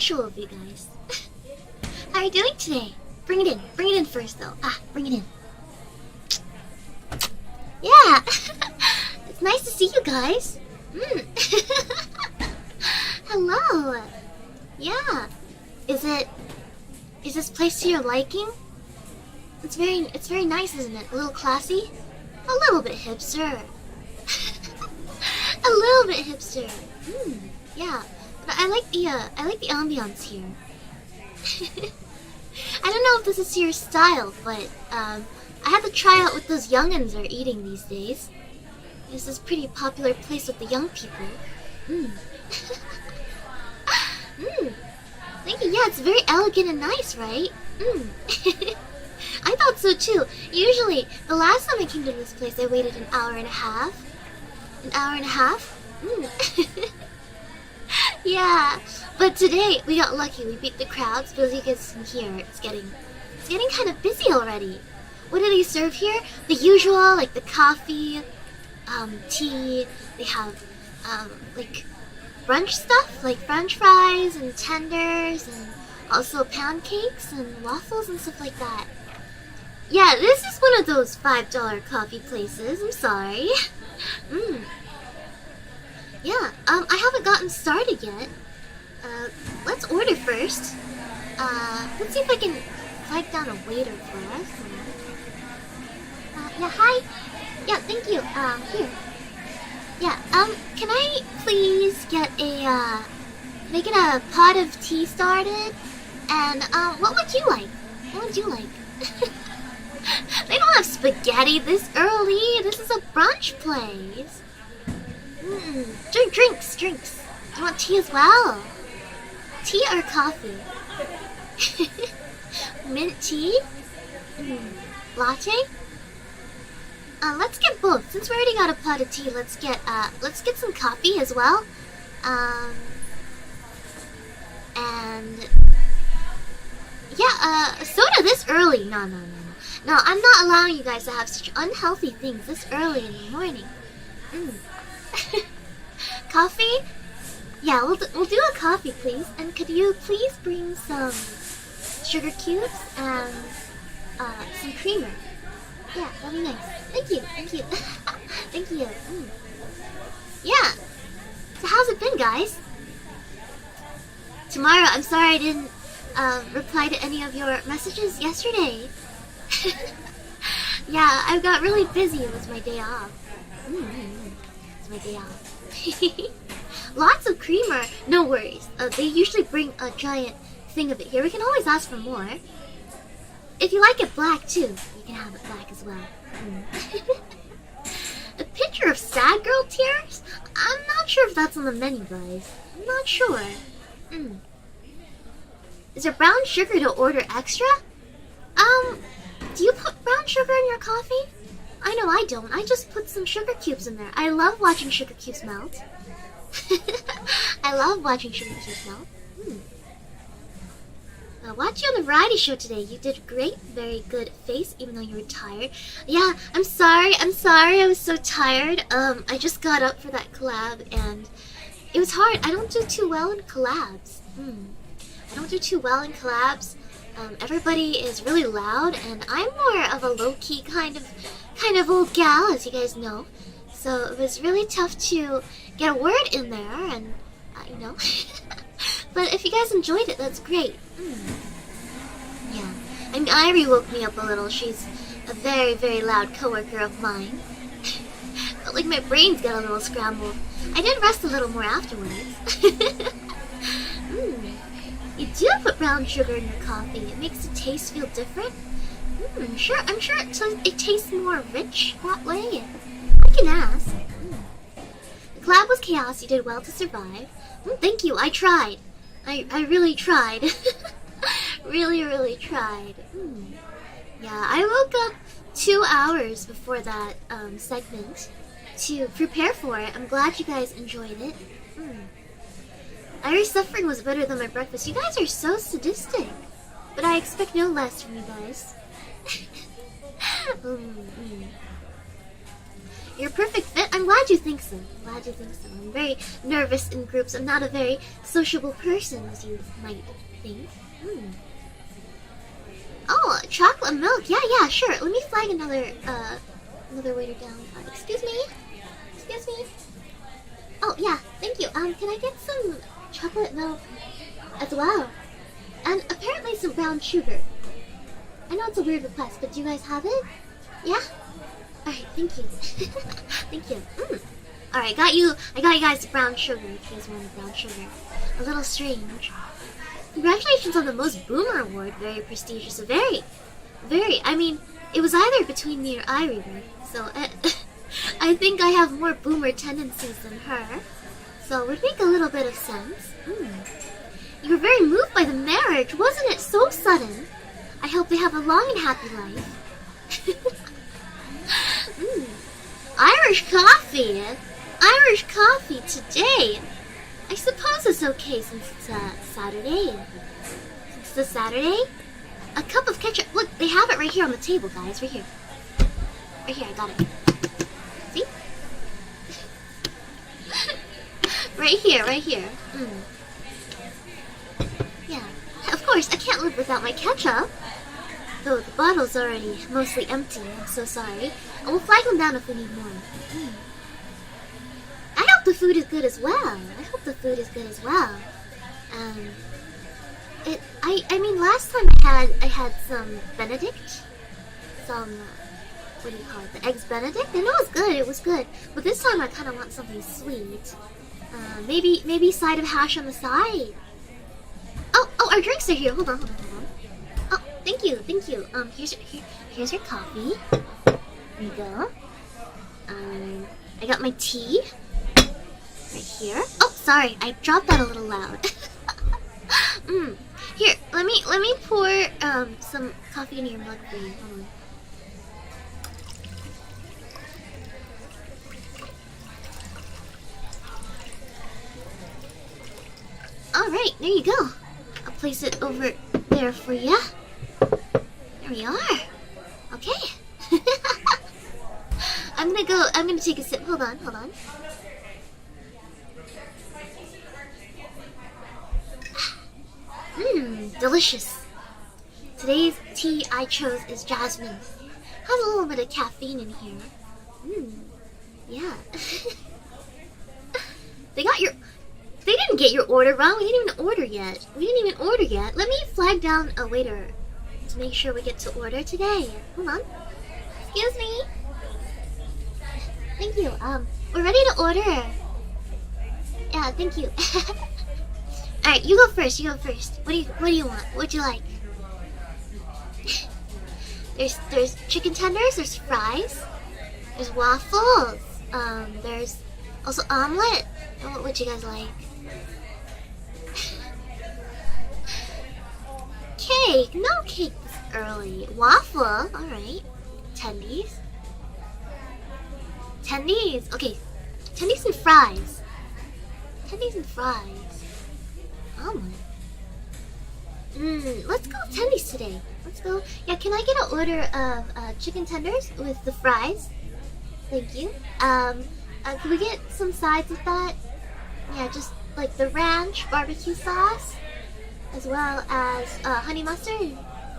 usual of you guys. How are you doing today? Bring it in. Bring it in first, though. Bring it in. Yeah! It's nice to see you guys. Hello! Yeah. Is this place to your liking? It's very nice, isn't it? A little classy? A little bit hipster. A little bit hipster. Yeah. But I like the ambiance here. I don't know if this is your style, but I had to try out what those young'uns are eating these days. This is a pretty popular place with the young people. Thank you. Yeah, it's very elegant and nice, right? I thought so too. Usually, the last time I came to this place, I waited an hour and a half. An hour and a half? Yeah, but today we got lucky. We beat the crowds, but as you guys can hear, it's getting kind of busy already. What do they serve here? The usual, like the coffee, tea. They have like brunch stuff, like French fries and tenders, and also pancakes and waffles and stuff like that. Yeah, this is one of those $5 coffee places. I'm sorry. Yeah, I haven't gotten started yet. Let's order first. Let's see if I can flag down a waiter for us. Yeah, hi. Yeah, thank you. Here. Yeah, can I please get a pot of tea started? And, what would you like? What would you like? They don't have spaghetti this early. This is a brunch place. Drinks. Do you want tea as well? Tea or coffee? Mint tea? Latte? Let's get both. Since we already got a pot of tea, let's get some coffee as well. And yeah, soda this early. No, I'm not allowing you guys to have such unhealthy things this early in the morning. Coffee? Yeah, we'll do a coffee, please. And could you please bring some sugar cubes and some creamer? Yeah, that'd be nice. Thank you. Thank you. Yeah. So how's it been, guys? Tomorrow, I'm sorry I didn't reply to any of your messages yesterday. Yeah, I got really busy. It was my day off. It's my day off. Lots of creamer. No worries. They usually bring a giant thing of it here. We can always ask for more. If you like it black too, you can have it black as well. A picture of sad girl tears? I'm not sure if that's on the menu, guys. I'm not sure. Is there brown sugar to order extra? Do you put brown sugar in your coffee? I know I don't. I just put some sugar cubes in there. I love watching sugar cubes melt. I love watching sugar cubes melt. Watch you on the variety show today. You did great. Very good face, even though you were tired. Yeah, I'm sorry. I was so tired. I just got up for that collab, and it was hard. I don't do too well in collabs. Everybody is really loud, and I'm more of a low-key kind of old gal, as you guys know. So it was really tough to get a word in there, and you know. But if you guys enjoyed it, that's great. Yeah, I mean, Irie woke me up a little. She's a very, very loud coworker of mine. Felt like my brains got a little scrambled. I did rest a little more afterwards. You do put brown sugar in your coffee. It makes the taste feel different. I'm sure it tastes more rich that way. I can ask. The collab was chaos. You did well to survive. Thank you. I tried. I really tried. really tried. Yeah, I woke up 2 hours before that segment to prepare for it. I'm glad you guys enjoyed it. Irish suffering was better than my breakfast. You guys are so sadistic, but I expect no less from you guys. You're a perfect fit. I'm glad you think so. Glad you think so. I'm very nervous in groups. I'm not a very sociable person, as you might think. Oh, chocolate milk. Yeah, sure. Let me flag another waiter down. Excuse me? Excuse me? Oh, yeah, thank you. Can I get some chocolate milk as well? And apparently some brown sugar. I know it's a weird request, but do you guys have it? Yeah? Alright, thank you. Thank you. Alright, I got you guys the brown sugar if you guys want the brown sugar. A little strange. Congratulations on the most boomer award. Very prestigious. Very. I mean, it was either between me or Irie, so I think I have more boomer tendencies than her. So it would make a little bit of sense. You were very moved by the marriage, wasn't it? So sudden. I hope they have a long and happy life. Irish coffee! Irish coffee today! I suppose it's okay since it's Saturday. Since it's Saturday? A cup of ketchup. Look, they have it right here on the table, guys. Right here. Right here, I got it. See? Right here. Yeah. Of course, I can't live without my ketchup. Though the bottle's already mostly empty, I'm so sorry. And we'll flag them down if we need more. I hope the food is good as well. I mean, last time I had some Benedict. Some, what do you call it? The eggs Benedict? I know it was good. But this time I kind of want something sweet. Maybe side of hash on the side. Oh, our drinks are here. Hold on. Oh, thank you. Here's your coffee. There you go. I got my tea. Right here. Oh, sorry, I dropped that a little loud. Here, let me pour some coffee into your mug for you. Hold on. Alright, there you go. I'll place it over there for you. There we are. Okay. I'm gonna take a sip. Hold on. Delicious. Today's tea I chose is jasmine. Has a little bit of caffeine in here. Yeah. They didn't get your order wrong. We didn't even order yet. Let me flag down a waiter to make sure we get to order today. Hold on. Excuse me. Thank you. We're ready to order. Yeah, thank you. Alright, you go first. What do you want? What'd you like? There's chicken tenders, there's fries, there's waffles, there's also omelet. What would you guys like? Cake! No cake this early. Waffle, alright. Tendies. Okay. Tendies and fries. Omelet. Let's go with tendies today. Let's go. Yeah, can I get an order of chicken tenders with the fries? Thank you. Can we get some sides with that? Yeah, just like the ranch barbecue sauce, as well as honey mustard.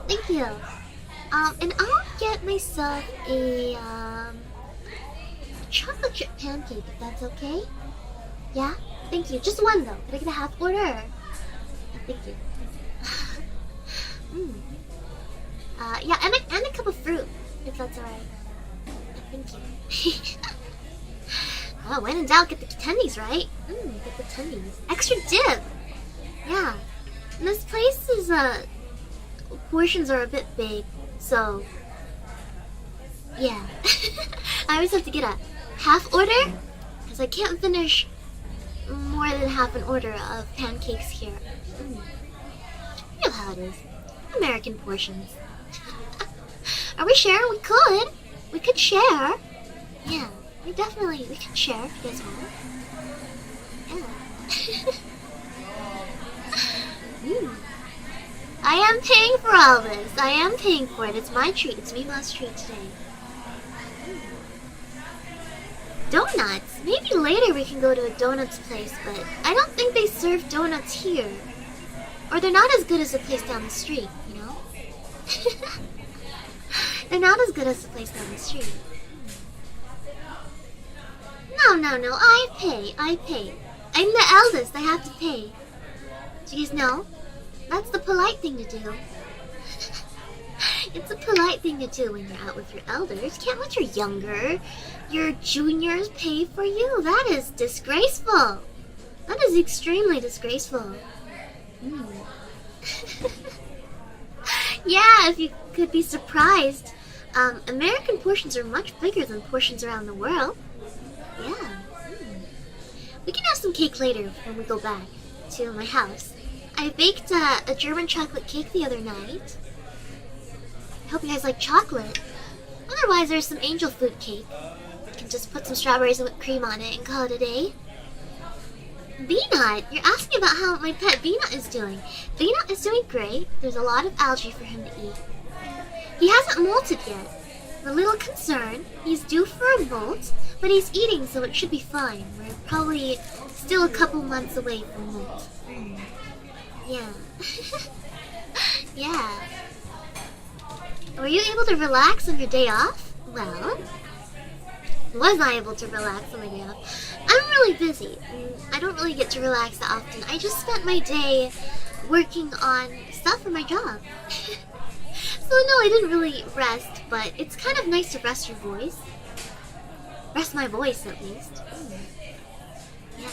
Thank you. And I'll get myself a chocolate chip pancake if that's okay. Yeah, thank you. Just one though. Can I get a half order? Thank you. Yeah, and a cup of fruit, if that's alright. Thank you. Oh, when in doubt, get the tendies, right? Get the tendies. Extra dip! Yeah. And this place is, portions are a bit big, so... yeah. I always have to get a half order, because I can't finish more than half an order of pancakes here. You know how it is. American portions. Are we sharing? We could. We could share. Yeah, we could share if you guys want. Yeah. I am paying for all this. I am paying for it. It's my treat. It's Meemaw's treat today. Donuts? Maybe later we can go to a donuts place, but I don't think they serve donuts here. Or they're not as good as the place down the street, you know? They're not as good as the place down the street. No, I pay. I'm the eldest, I have to pay. Do you guys know? That's the polite thing to do. It's a polite thing to do when you're out with your elders. You can't let your juniors pay for you. That is disgraceful. That is extremely disgraceful. Yeah, if you could be surprised, American portions are much bigger than portions around the world. Yeah. We can have some cake later when we go back to my house. I baked a German chocolate cake the other night. I hope you guys like chocolate. Otherwise, there's some angel food cake. You can just put some strawberries and whipped cream on it and call it a day. Beanut! You're asking about how my pet Beanut is doing. Beanut is doing great. There's a lot of algae for him to eat. He hasn't molted yet. I'm a little concerned. He's due for a molt, but he's eating, so it should be fine. We're probably still a couple months away from molt. Yeah. Yeah. Were you able to relax on your day off? Well, was I able to relax on my day off? I'm really busy. I don't really get to relax that often. I just spent my day working on stuff for my job. So no, I didn't really rest, but it's kind of nice to rest your voice. Rest my voice, at least. Yeah.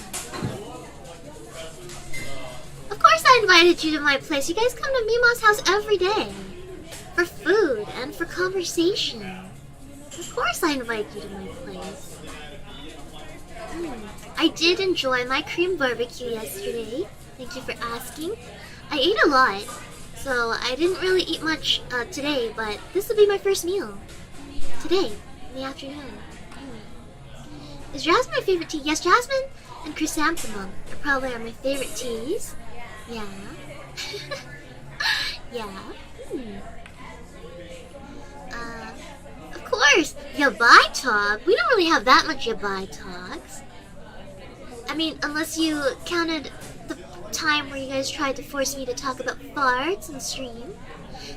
Of course I invited you to my place. You guys come to Meemaw's house every day. For food and for conversation. Of course I invite you to my place. I did enjoy my cream barbecue yesterday. Thank you for asking. I ate a lot, so I didn't really eat much today, but this will be my first meal. Today, in the afternoon. Is jasmine my favorite tea? Yes, jasmine and chrysanthemum are probably my favorite teas. Yeah. Yeah. Of course, yabai talk. We don't really have that much yabai talks. I mean, unless you counted the time where you guys tried to force me to talk about farts in stream.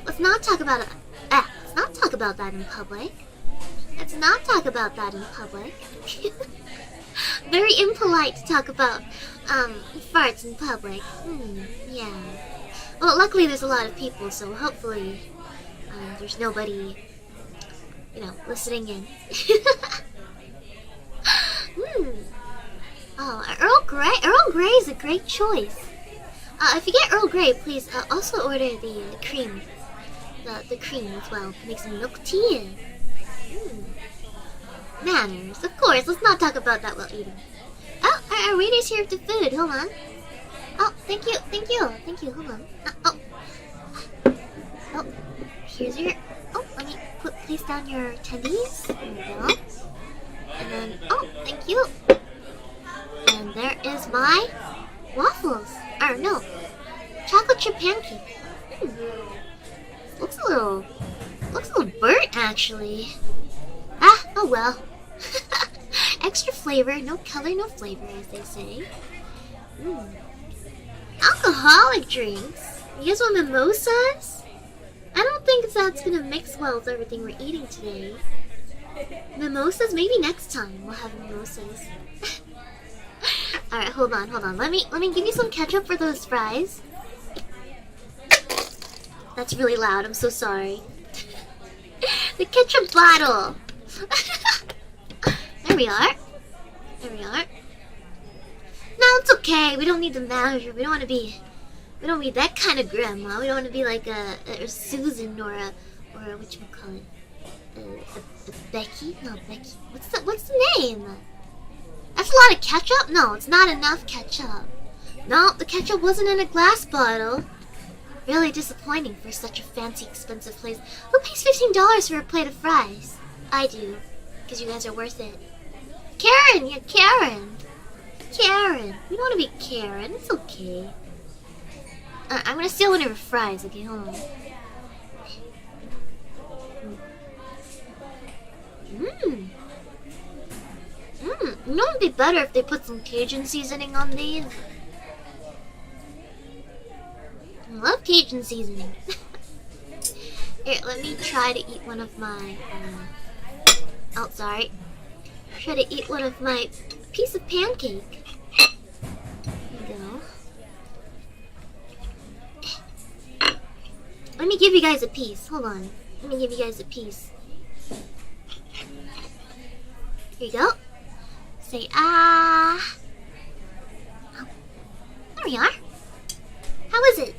Let's not talk about it. Let's not talk about that in public. Let's not talk about that in public. Very impolite to talk about farts in public. Yeah. Well, luckily there's a lot of people, so hopefully there's nobody, you know, listening in. Oh, Earl Grey. Earl Grey is a great choice. If you get Earl Grey, please also order the cream. The cream as well. Make some milk tea. Manners, of course. Let's not talk about that while eating. Oh, our waiter's here with the food. Hold on. Oh, thank you. Hold on. Oh, here's your. Oh, let me place down your tendies. There we go. And then, oh, thank you. And there is my waffles. Or no, chocolate chip pancake. Looks a little burnt actually. Ah, oh well. Extra flavor, no color, no flavor, as they say. Alcoholic drinks. You guys want mimosas? I don't think that's gonna mix well with everything we're eating today. Mimosas? Maybe next time we'll have mimosas. Alright, hold on. Let me give you some ketchup for those fries. That's really loud, I'm so sorry. The ketchup bottle! There we are. No, it's okay. We don't need the manager. We don't want to be that kind of grandma. We don't want to be like a Susan or a whatchamacallit? A Becky? No, Becky. What's the name? That's a lot of ketchup? No, it's not enough ketchup. No, the ketchup wasn't in a glass bottle. Really disappointing for such a fancy, expensive place. Who pays $15 for a plate of fries? I do, because you guys are worth it. Karen! Yeah, Karen! Karen! We don't want to be Karen. It's okay. I'm gonna steal one of her fries. Okay, hold on. You know it'd be better if they put some Cajun seasoning on these? I love Cajun seasoning. Here, let me try to eat one of my, oh, sorry. Try to eat one of my piece of pancake. There we go. Let me give you guys a piece. Hold on. Let me give you guys a piece. Here you go. Say, ah. Oh, there we are. How is it?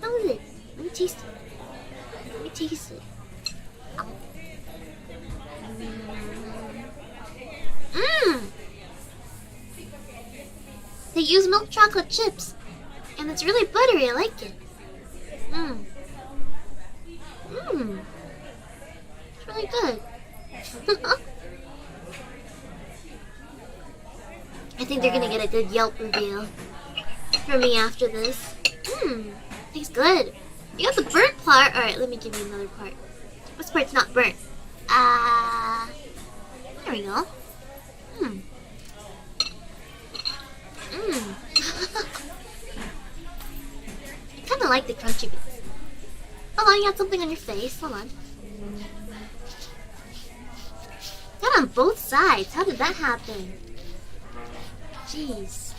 How is it? Let me taste it. Let me taste it. Oh. Mmm. They use milk chocolate chips, and it's really buttery. I like it. Mmm. Mmm. It's really good. I think they're gonna get a good Yelp review from me after this. Mmm. Tastes good. You got the burnt part. Alright, let me give you another part. This part's not burnt. There we go. Mmm. Mmm. I kinda like the crunchy bits. Hold on, you got something on your face. Hold on. Got on both sides. How did that happen? Jeez.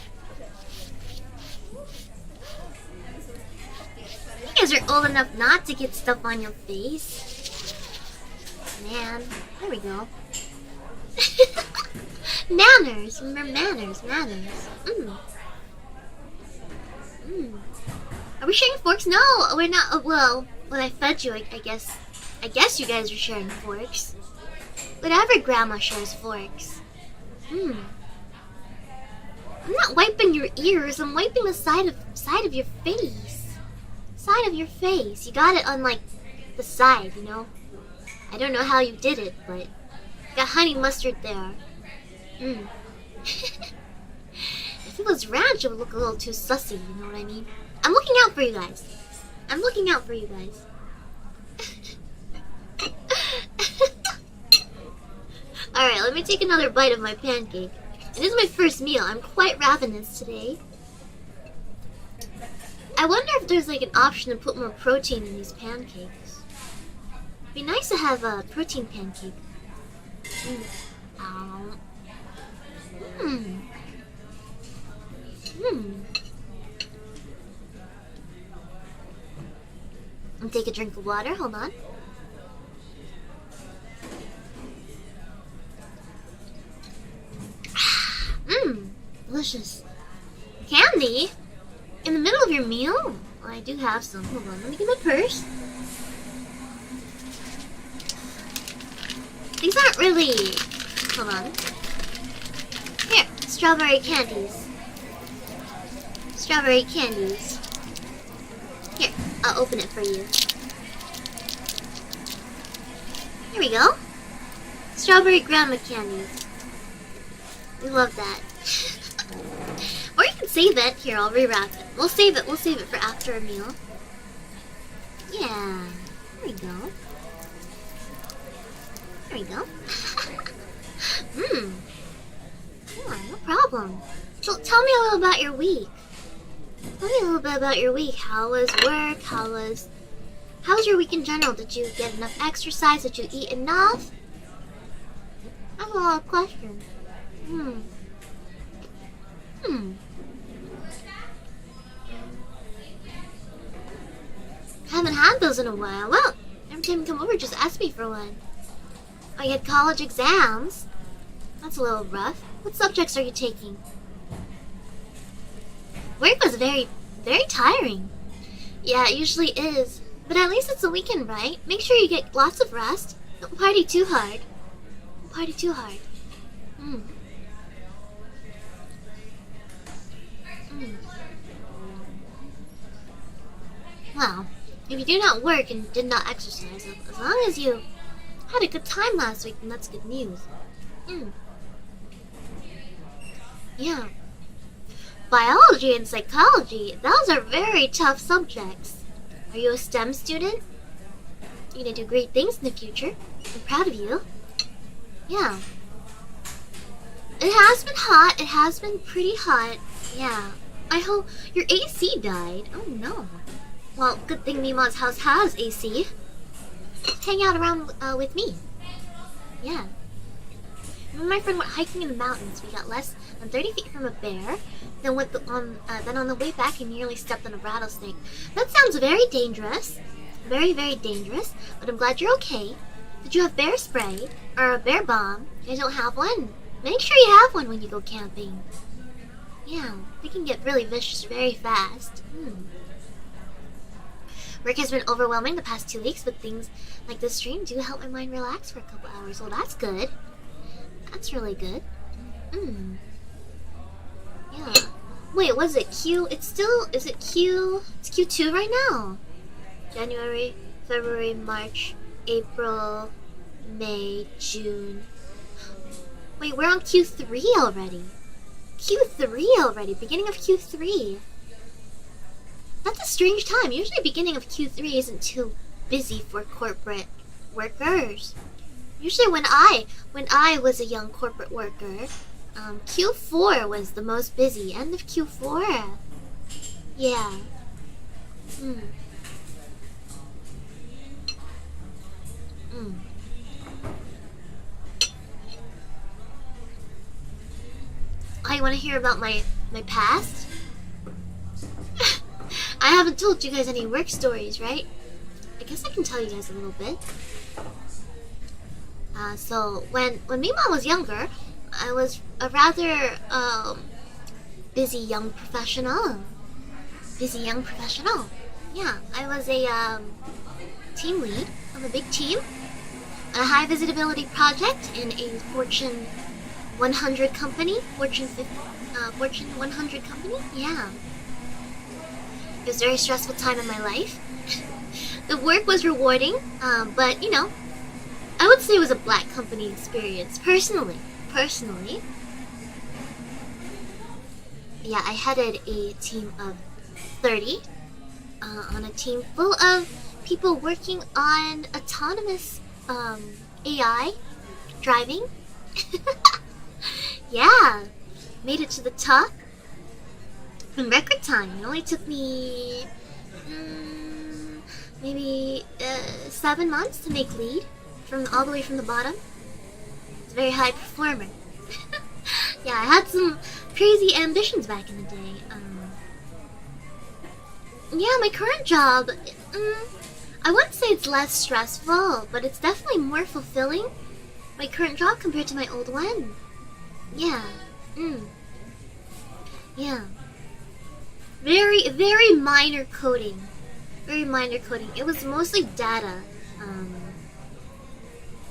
You guys are old enough not to get stuff on your face. Man. There we go. Manners. Remember manners. Manners. Mmm. Mmm. Are we sharing forks? No, we're not. Well, when I fed you, I guess you guys are sharing forks. Whatever, Grandma shares forks. Hmm. I'm not wiping your ears. I'm wiping the side of your face. Side of your face. You got it on like the side, you know. I don't know how you did it, but got honey mustard there. Hmm. If it was ranch, it would look a little too sussy. You know what I mean? I'm looking out for you guys. I'm looking out for you guys. Alright, let me take another bite of my pancake. It is my first meal. I'm quite ravenous today. I wonder if there's like an option to put more protein in these pancakes. It'd be nice to have a protein pancake. I'll take a drink of water. Hold on. Delicious. Candy? In the middle of your meal? Well, I do have some. Hold on, let me get my purse. These aren't really... Hold on. Here, strawberry candies. Strawberry candies. Here, I'll open it for you. Here we go. Strawberry grandma candies. We love that. Or you can save it. Here, I'll rewrap it. We'll save it for after a meal. Yeah. There we go. There we go. Yeah, no problem. So tell me a little about your week. Tell me a little bit about your week. How was work? How was your week in general? Did you get enough exercise? Did you eat enough? I have a lot of questions. Haven't had those in a while. Well, every time you come over, just ask me for one. Oh, you had college exams? That's a little rough. What subjects are you taking? Work was very, very tiring. Yeah, it usually is. But at least it's a weekend, right? Make sure you get lots of rest. Don't party too hard. Don't party too hard. Well, if you do not work and did not exercise, as long as you had a good time last week, then that's good news. Yeah. Biology and psychology, those are very tough subjects. Are you a STEM student? You're gonna do great things in the future. I'm proud of you. Yeah. It has been hot. It has been pretty hot. Yeah. I hope your AC died. Oh no. Well, good thing Meemaw's house has AC. Hang out around with me. Yeah. Me and my friend went hiking in the mountains. We got less than 30 feet from a bear. Then then on the way back, he nearly stepped on a rattlesnake. That sounds very dangerous. Very, very dangerous. But I'm glad you're okay. Did you have bear spray? Or a bear bomb? I don't have one. Make sure you have one when you go camping. Yeah, they can get really vicious very fast. Work has been overwhelming the past 2 weeks, but things like this stream do help my mind relax for a couple hours. Well, that's good. That's really good. Yeah. Wait, was it Q? It's still... Is it Q? It's Q2 right now. January, February, March, April, May, June. Wait, we're on Q3 already. Q3 already. Beginning of Q3. That's a strange time. Usually beginning of Q3 isn't too busy for corporate workers. Usually when I was a young corporate worker, Q4 was the most busy. End of Q4. Yeah. Oh, you want to hear about my past? I haven't told you guys any work stories, right? I guess I can tell you guys a little bit. So when Meemaw was younger, I was a rather busy young professional. Yeah, I was a team lead of a big team, a high visibility project in a Fortune 100 company, Fortune 100 company. Yeah. It was a very stressful time in my life. The work was rewarding, but you know, I would say it was a black company experience, personally. Yeah, I headed a team of 30, on a team full of people working on autonomous, AI driving. Yeah, made it to the top in record time. It only took me maybe 7 months to make lead, from all the way from the bottom. It's a very high performer. Yeah, I had some crazy ambitions back in the day. Yeah, my current job, I wouldn't say it's less stressful, but it's definitely more fulfilling, my current job, compared to my old one. Yeah. Yeah. Very, very minor coding. It was mostly data.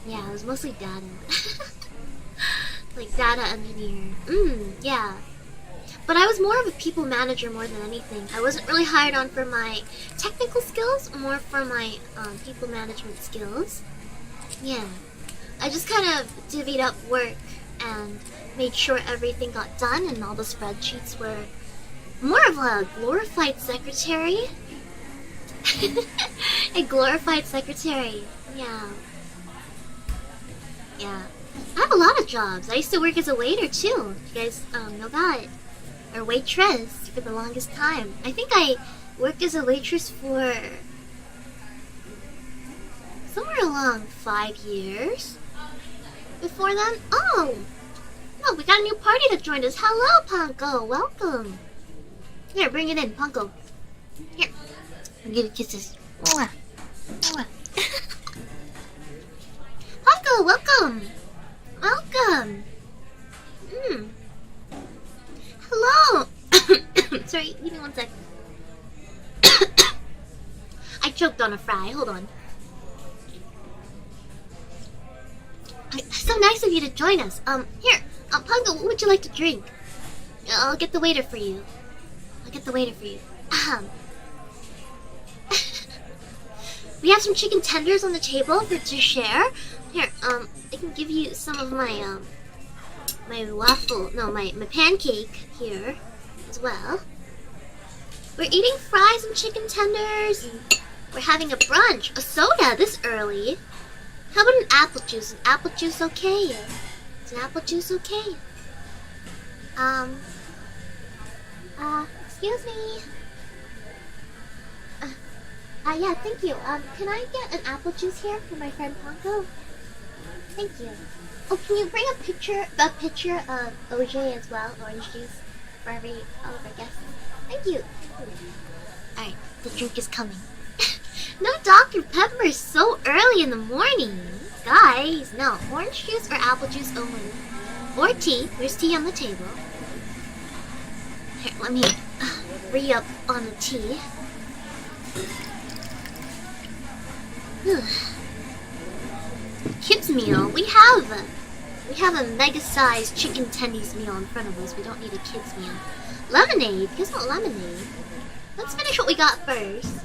Yeah, it was mostly data. Like data engineer. Yeah. But I was more of a people manager more than anything. I wasn't really hired on for my technical skills, more for my people management skills. Yeah. I just kind of divvied up work and made sure everything got done, and all the spreadsheets were more of a glorified secretary. A glorified secretary. Yeah. Yeah. I have a lot of jobs. I used to work as a waiter too. You guys know that. Or waitress for the longest time. I think I worked as a waitress for somewhere along 5 years. Before then, oh, we got a new party that joined us. Hello, Punko. Welcome. Here, bring it in, Punko. Here, I'll give you kisses. Mwah. Mwah. Punko, welcome. Welcome. Hello. Sorry, give me 1 sec. I choked on a fry. Hold on. So nice of you to join us. Here, Punko, what would you like to drink? I'll get the waiter for you. We have some chicken tenders on the table to share. Here, I can give you some of my my pancake here as well. We're eating fries and chicken tenders, and we're having a brunch, a soda this early. How about an apple juice? An apple juice okay? Is an apple juice okay? Excuse me. Yeah, thank you. Can I get an apple juice here for my friend Ponko? Thank you. Oh, can you bring a picture of OJ as well, orange juice, for all of our guests? Thank you. Alright, the drink is coming. No Dr. Pepper so early in the morning. Guys, no. Orange juice or apple juice only. Or tea. There's tea on the table. Here, let me re-up on the tea. Kids meal. We have a mega-sized chicken tendies meal in front of us. We don't need a kids meal. Lemonade. You guys want lemonade? Let's finish what we got first.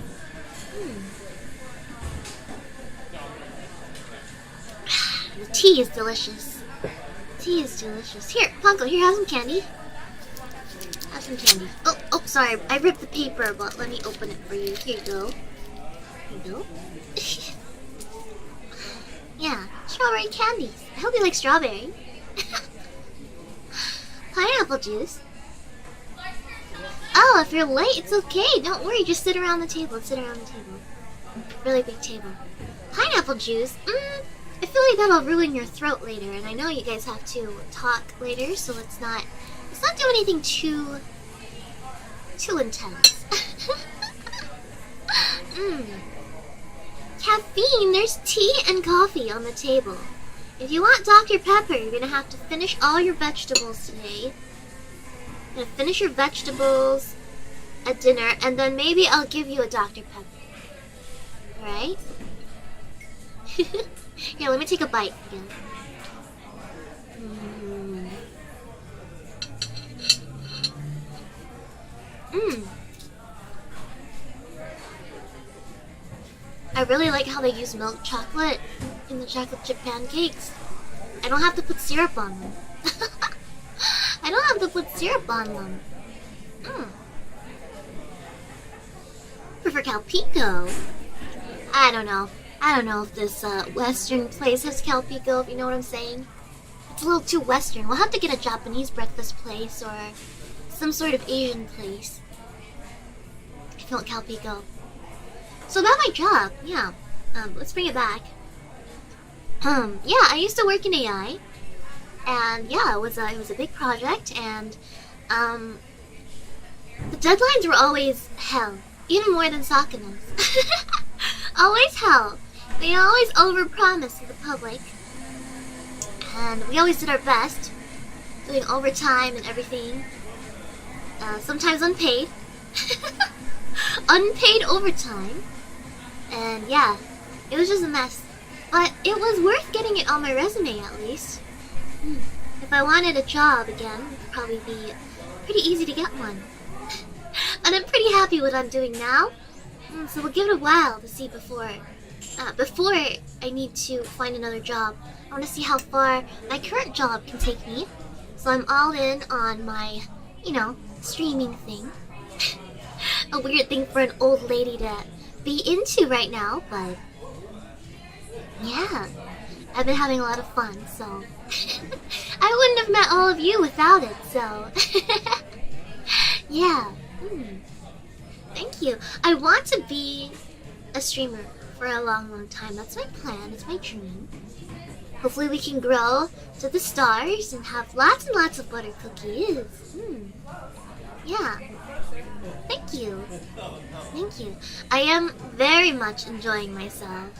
The tea is delicious. Tea is delicious. Here, Ponko, here, have some candy. Have some candy. Oh, sorry. I ripped the paper, but let me open it for you. Here you go. Here you go. Yeah, strawberry candies. I hope you like strawberry. Pineapple juice. Oh, if you're late, it's okay. Don't worry. Just sit around the table. Sit around the table. Really big table. Pineapple juice. I feel like that'll ruin your throat later, and I know you guys have to talk later, so let's not do anything too intense. Caffeine. There's tea and coffee on the table. If you want Dr. Pepper, you're gonna have to finish all your vegetables today. You're gonna finish your vegetables at dinner, and then maybe I'll give you a Dr. Pepper. Alright? Here, let me take a bite again. I really like how they use milk chocolate in the chocolate chip pancakes. I don't have to put syrup on them. I don't have to put syrup on them. Prefer Calpico. I don't know. I don't know if this Western place has Calpico, if you know what I'm saying. It's a little too Western. We'll have to get a Japanese breakfast place or some sort of Asian place. If you want Calpico. So about my job, yeah. Let's bring it back. Yeah, I used to work in AI. And yeah, it was a big project, and the deadlines were always hell. Even more than Sakana's. Always hell. They always overpromised to the public. And we always did our best, doing overtime and everything. Sometimes unpaid. Unpaid overtime. And yeah, it was just a mess. But it was worth getting it on my resume at least. If I wanted a job again, it would probably be pretty easy to get one. And I'm pretty happy with what I'm doing now. So we'll give it a while to see before I need to find another job. I want to see how far my current job can take me. So I'm all in on my, streaming thing. A weird thing for an old lady to be into right now, but yeah, I've been having a lot of fun, so I wouldn't have met all of you without it, so yeah. Thank you. I want to be a streamer for a long time. That's my plan. It's my dream. Hopefully we can grow to the stars and have lots and lots of butter cookies. Yeah. Thank you. Thank you. I am very much enjoying myself.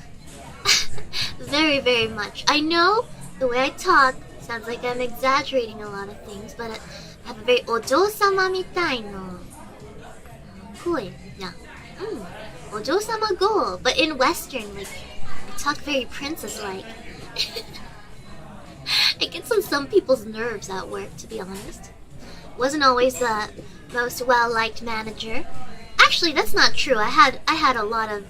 Very, very much. I know the way I talk sounds like I'm exaggerating a lot of things, but I have a very ojo-sama mitai no koi. Yeah. Ojo-sama go. But in Western, like, I talk very princess-like. It gets on some people's nerves at work, to be honest. Wasn't always the most well-liked manager. Actually, that's not true. I had a lot of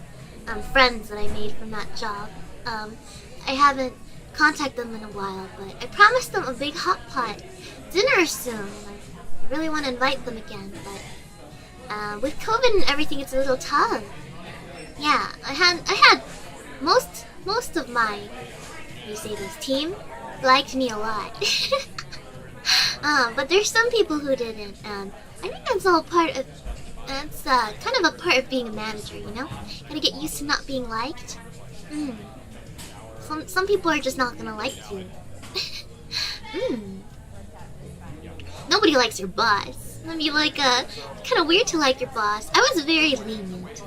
friends that I made from that job. I haven't contacted them in a while, but I promised them a big hot pot dinner soon. I really want to invite them again, but with COVID and everything, it's a little tough. Yeah, I had most of my, team liked me a lot. But there's some people who didn't, and I think that's all part of. That's kind of a part of being a manager, you know. Gotta get used to not being liked. Some people are just not gonna like you. Nobody likes your boss. I mean, like, kind of weird to like your boss. I was very lenient.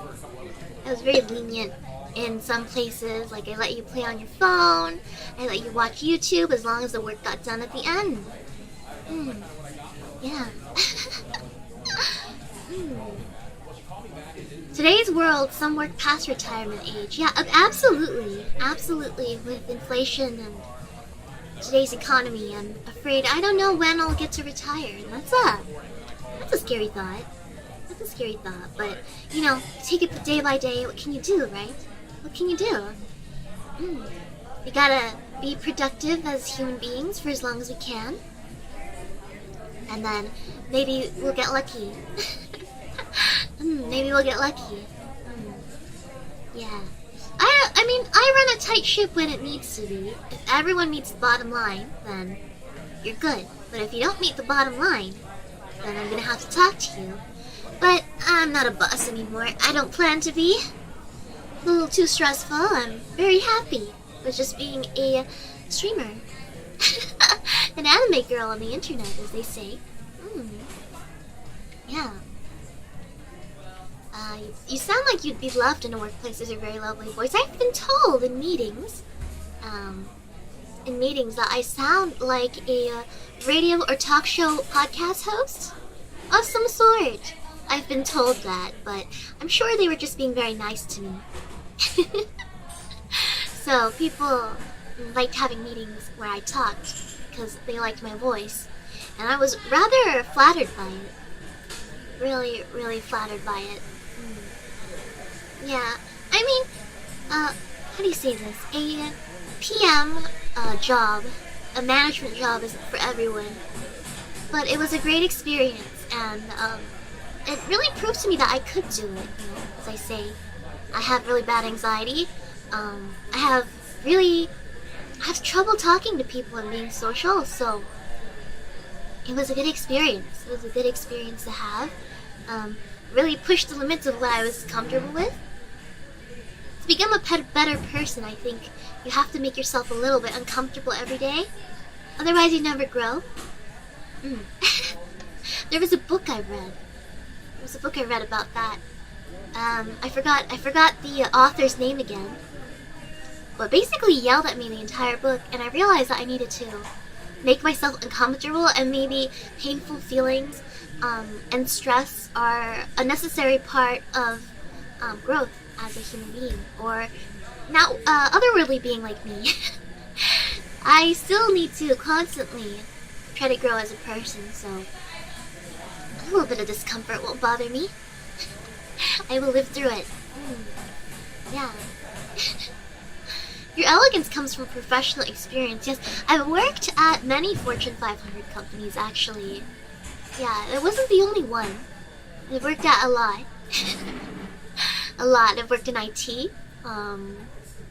In some places. Like, I let you play on your phone. I let you watch YouTube as long as the work got done at the end. Yeah. Today's world, some work past retirement age. Yeah, absolutely. Absolutely. With inflation and today's economy, I'm afraid I don't know when I'll get to retire. And that's a scary thought. That's a scary thought. But, you know, take it day by day. What can you do, right? What can you do? We gotta be productive as human beings for as long as we can. And then maybe we'll get lucky. Maybe we'll get lucky. Yeah. I mean, I run a tight ship when it needs to be. If everyone meets the bottom line, then you're good. But if you don't meet the bottom line, then I'm gonna have to talk to you. But I'm not a boss anymore. I don't plan to be. A little too stressful. I'm very happy with just being a streamer. An anime girl on the internet, as they say. Yeah. You sound like you'd be loved in a workplace with your very lovely voice. I've been told in meetings that I sound like a radio or talk show podcast host of some sort. I've been told that, but I'm sure they were just being very nice to me. So people liked having meetings where I talked because they liked my voice, and I was rather flattered by it. Really, really flattered by it. Yeah, I mean, how do you say this? A PM job, a management job isn't for everyone. But it was a great experience, and it really proved to me that I could do it, you know, as I say. I have really bad anxiety. I have trouble talking to people and being social, so it was a good experience. It was a good experience to have. Really pushed the limits of what I was comfortable with. To become a better person, I think you have to make yourself a little bit uncomfortable every day. Otherwise, you never grow. There was a book I read. About that. I forgot the author's name again. But basically yelled at me the entire book, and I realized that I needed to make myself uncomfortable, and maybe painful feelings and stress are a necessary part of growth as a human being, or not otherworldly being like me. I still need to constantly try to grow as a person, so a little bit of discomfort won't bother me. I will live through it. Yeah. Your elegance comes from professional experience. Yes, I've worked at many Fortune 500 companies, actually. Yeah, it wasn't the only one. I've worked at a lot. A lot. I've worked in IT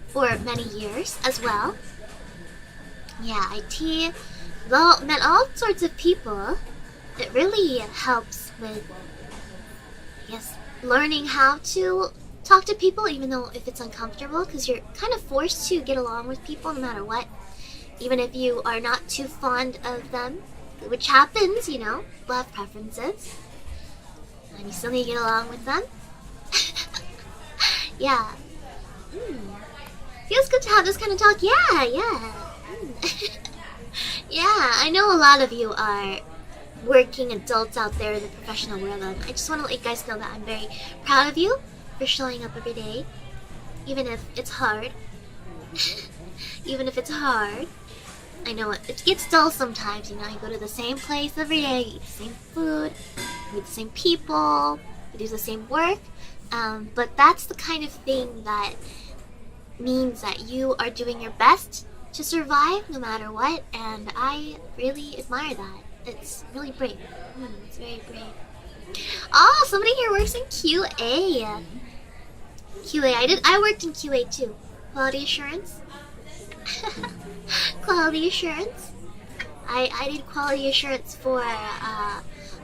for many years as well. Yeah, IT. Well, met all sorts of people. It really helps with, I guess, learning how to talk to people, even though if it's uncomfortable, because you're kind of forced to get along with people no matter what, even if you are not too fond of them, which happens, you know, people have preferences, and you still need to get along with them. Yeah. Feels good to have this kind of talk. Yeah. Yeah, I know a lot of you are working adults out there in the professional world, and I just want to let you guys know that I'm very proud of you for showing up every day, even if it's hard. Even if it's hard. I know it gets dull sometimes, you know, you go to the same place every day, you eat the same food, you meet the same people, you do the same work, but that's the kind of thing that means that you are doing your best to survive no matter what, and I really admire that. It's really brave. It's very brave. Oh, somebody here works in QA. I worked in QA too. Quality assurance. Quality assurance. I did quality assurance for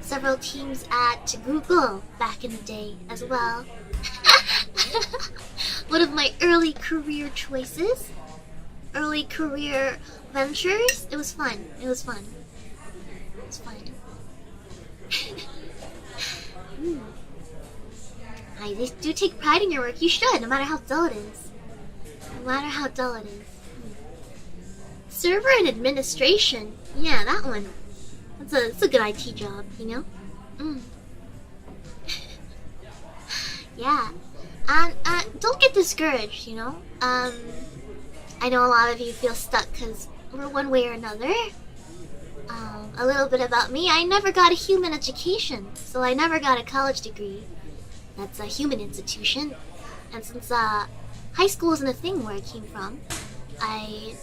several teams at Google back in the day as well. One of my early career choices, early career ventures. It was fun. It was fun. It was fun. I do take pride in your work. You should, no matter how dull it is. No matter how dull it is. Server and administration. Yeah, that one. That's a good IT job, you know? Yeah. And don't get discouraged, you know? I know a lot of you feel stuck because we're one way or another. A little bit about me. I never got a human education, so I never got a college degree. That's a human institution. And since high school isn't a thing where I came from, I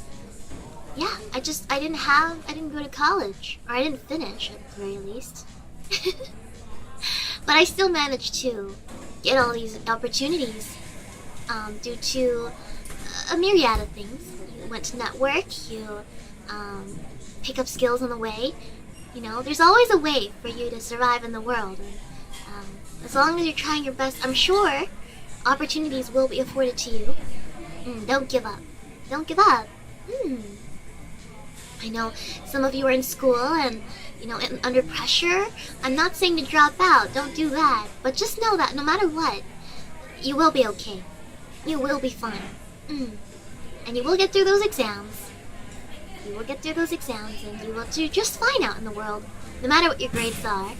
didn't go to college, or I didn't finish at the very least. But I still managed to get all these opportunities due to a myriad of things. You went to network, you pick up skills on the way. You know, there's always a way for you to survive in the world. And as long as you're trying your best, I'm sure opportunities will be afforded to you. Don't give up. Don't give up. I know some of you are in school and, you know, under pressure. I'm not saying to drop out. Don't do that. But just know that no matter what, you will be okay. You will be fine. And you will get through those exams. You will get through those exams and you will do just fine out in the world, no matter what your grades are.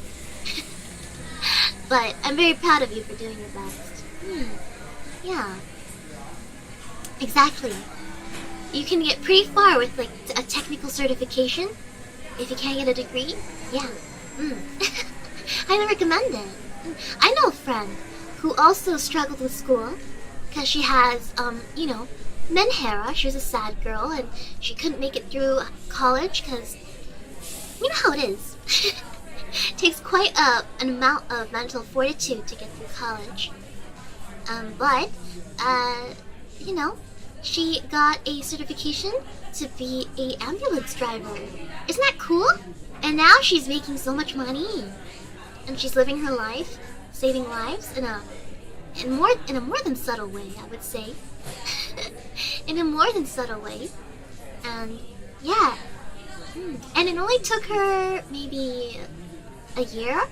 But I'm very proud of you for doing your best. Yeah. Exactly. You can get pretty far with, like, a technical certification. If you can't get a degree, yeah. Highly recommend it. I know a friend who also struggled with school because she has, you know, menhera. She was a sad girl and she couldn't make it through college because, you know how it is. It takes quite an amount of mental fortitude to get through college. But, you know, she got a certification to be an ambulance driver. Isn't that cool? And now she's making so much money. And she's living her life, saving lives in a more than subtle way, I would say. In a more than subtle way. And yeah. And it only took her maybe a year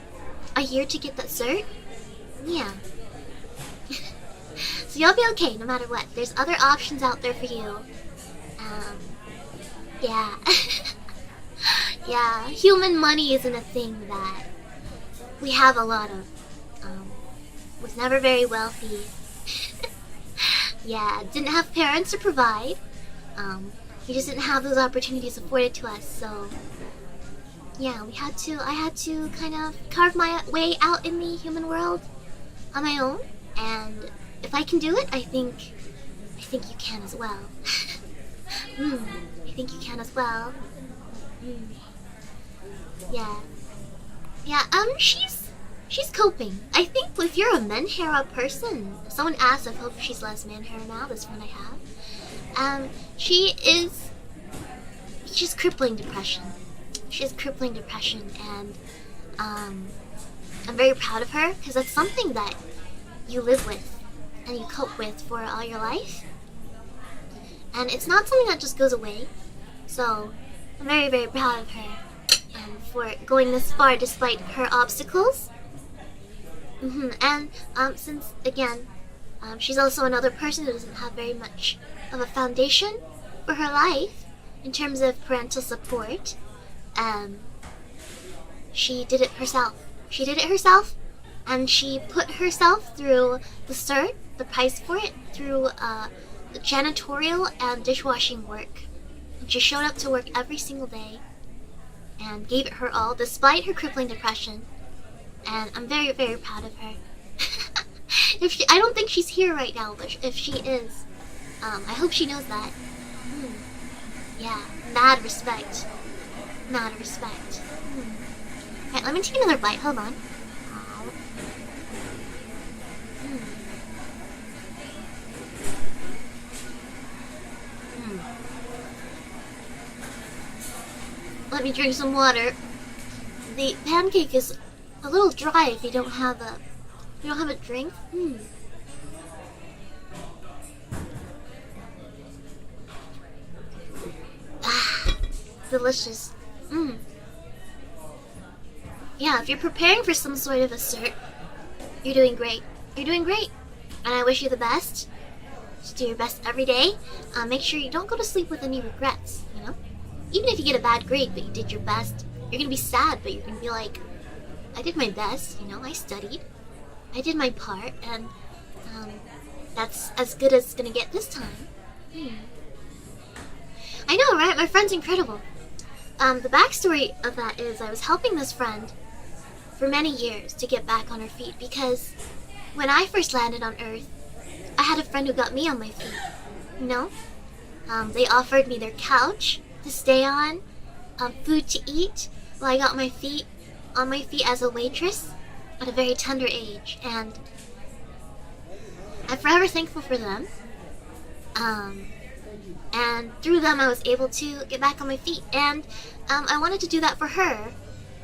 to get that cert. Yeah. So you'll be okay no matter what. There's other options out there for you. Yeah. Yeah, human money isn't a thing that we have a lot of. Was never very wealthy. Yeah, didn't have parents to provide. We just didn't have those opportunities afforded to us, so yeah, I had to kind of carve my way out in the human world on my own, and if I can do it, I think you can as well. I think you can as well. Yeah. Yeah, she's coping. I think if you're a menhera person, someone asked, I hope she's less menhera now, this friend I have. She's crippling depression. She has crippling depression, and I'm very proud of her, because that's something that you live with and you cope with for all your life. And it's not something that just goes away. So I'm very, very proud of her for going this far despite her obstacles. And since, again, she's also another person who doesn't have very much of a foundation for her life in terms of parental support, she did it herself. She did it herself, and she put herself through the cert, the price for it, through the janitorial and dishwashing work. And she showed up to work every single day and gave it her all despite her crippling depression. And I'm very, very proud of her. I don't think she's here right now, but if she is, I hope she knows that. Yeah, mad respect. Mad respect. Alright, let me take another bite. Hold on. let me drink some water. The pancake is a little dry if you don't have a drink. Ah, delicious. Yeah, if you're preparing for some sort of a cert, you're doing great. You're doing great. And I wish you the best. Just do your best every day. Make sure you don't go to sleep with any regrets, you know? Even if you get a bad grade, but you did your best, you're gonna be sad, but you're gonna be like, I did my best, you know? I studied. I did my part, and that's as good as it's gonna get this time. I know, right? My friend's incredible. The backstory of that is I was helping this friend for many years to get back on her feet because when I first landed on Earth, I had a friend who got me on my feet. You know? They offered me their couch to stay on, food to eat, while I got my feet on my feet as a waitress at a very tender age, and I'm forever thankful for them. And through them I was able to get back on my feet, and I wanted to do that for her,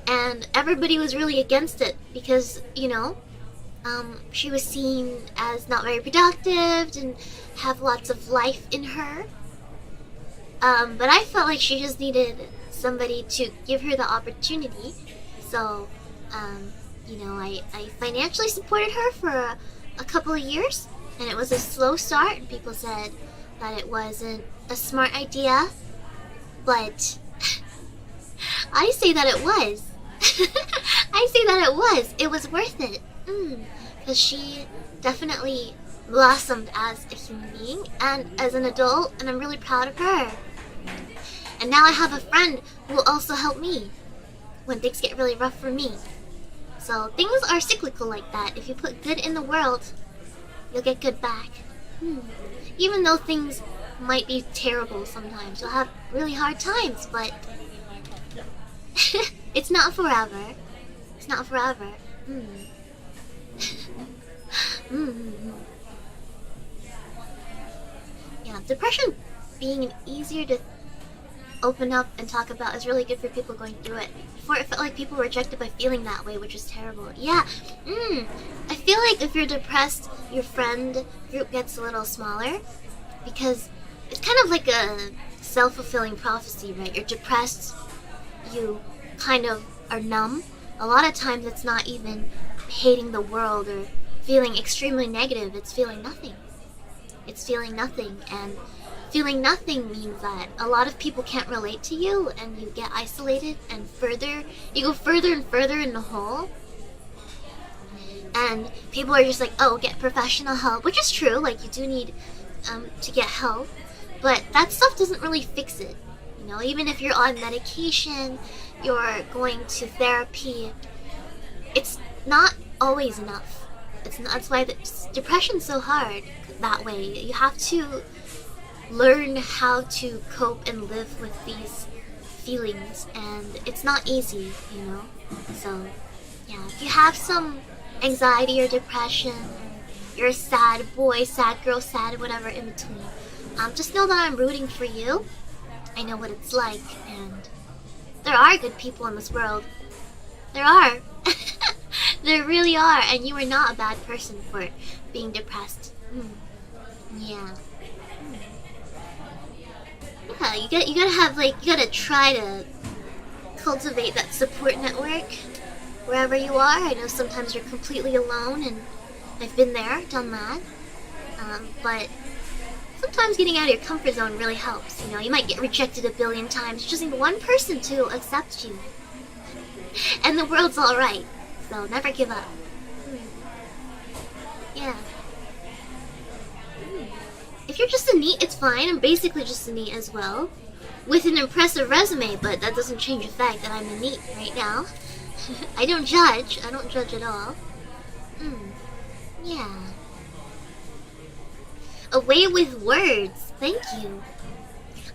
and everybody was really against it because, you know, she was seen as not very productive, didn't have lots of life in her, but I felt like she just needed somebody to give her the opportunity, so, you know, I financially supported her for a couple of years, and it was a slow start, and people said that it wasn't a smart idea, but I say that it was. I say that it was. It was worth it. Because she definitely blossomed as a human being and as an adult, and I'm really proud of her. And now I have a friend who will also help me when things get really rough for me. So things are cyclical like that. If you put good in the world, you'll get good back. Even though things might be terrible sometimes, you'll have really hard times, but it's not forever. It's not forever. Yeah, depression being easier to open up and talk about is really good for people going through it. Before it felt like people were rejected by feeling that way, which is terrible. Yeah, I feel like if you're depressed, your friend group gets a little smaller because it's kind of like a self-fulfilling prophecy, right? You're depressed, you kind of are numb. A lot of times it's not even hating the world or feeling extremely negative, it's feeling nothing. It's feeling nothing, and feeling nothing means that a lot of people can't relate to you, and you get isolated, and you go further and further in the hole. And people are just like, oh, get professional help, which is true, like you do need to get help, but that stuff doesn't really fix it. You know, even if you're on medication, you're going to therapy, it's not always enough. It's not, that's why depression's so hard that way. You have to learn how to cope and live with these feelings, and it's not easy, you know? So, yeah, if you have some anxiety or depression, you're a sad boy, sad girl, sad whatever in between, just know that I'm rooting for you. I know what it's like, and there are good people in this world. There are. There really are, and you are not a bad person for being depressed. Yeah. Yeah, you gotta have, like, you gotta try to cultivate that support network wherever you are. I know sometimes you're completely alone, and I've been there, done that. But sometimes getting out of your comfort zone really helps. You know, you might get rejected a billion times. You just need one person to accept you. And the world's alright. So never give up. Yeah. If you're just a NEET, it's fine. I'm basically just a NEET as well. With an impressive resume, but that doesn't change the fact that I'm a NEET right now. I don't judge. I don't judge at all. Yeah. A way with words. Thank you.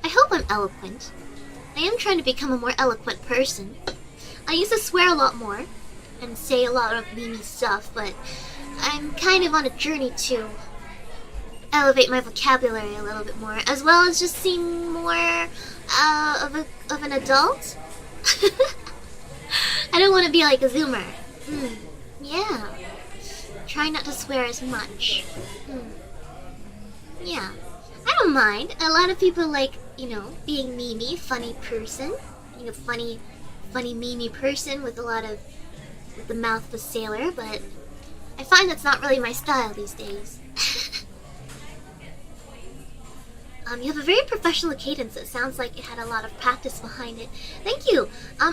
I hope I'm eloquent. I am trying to become a more eloquent person. I used to swear a lot more and say a lot of meanie stuff, but I'm kind of on a journey to elevate my vocabulary a little bit more, as well as just seem more of an adult. I don't want to be like a Zoomer. Yeah. Try not to swear as much. Yeah. I don't mind. A lot of people like, you know, being Mimi, funny person. Being a funny Mimi person with the mouth of a sailor, but I find that's not really my style these days. You have a very professional cadence. It sounds like it had a lot of practice behind it. Thank you.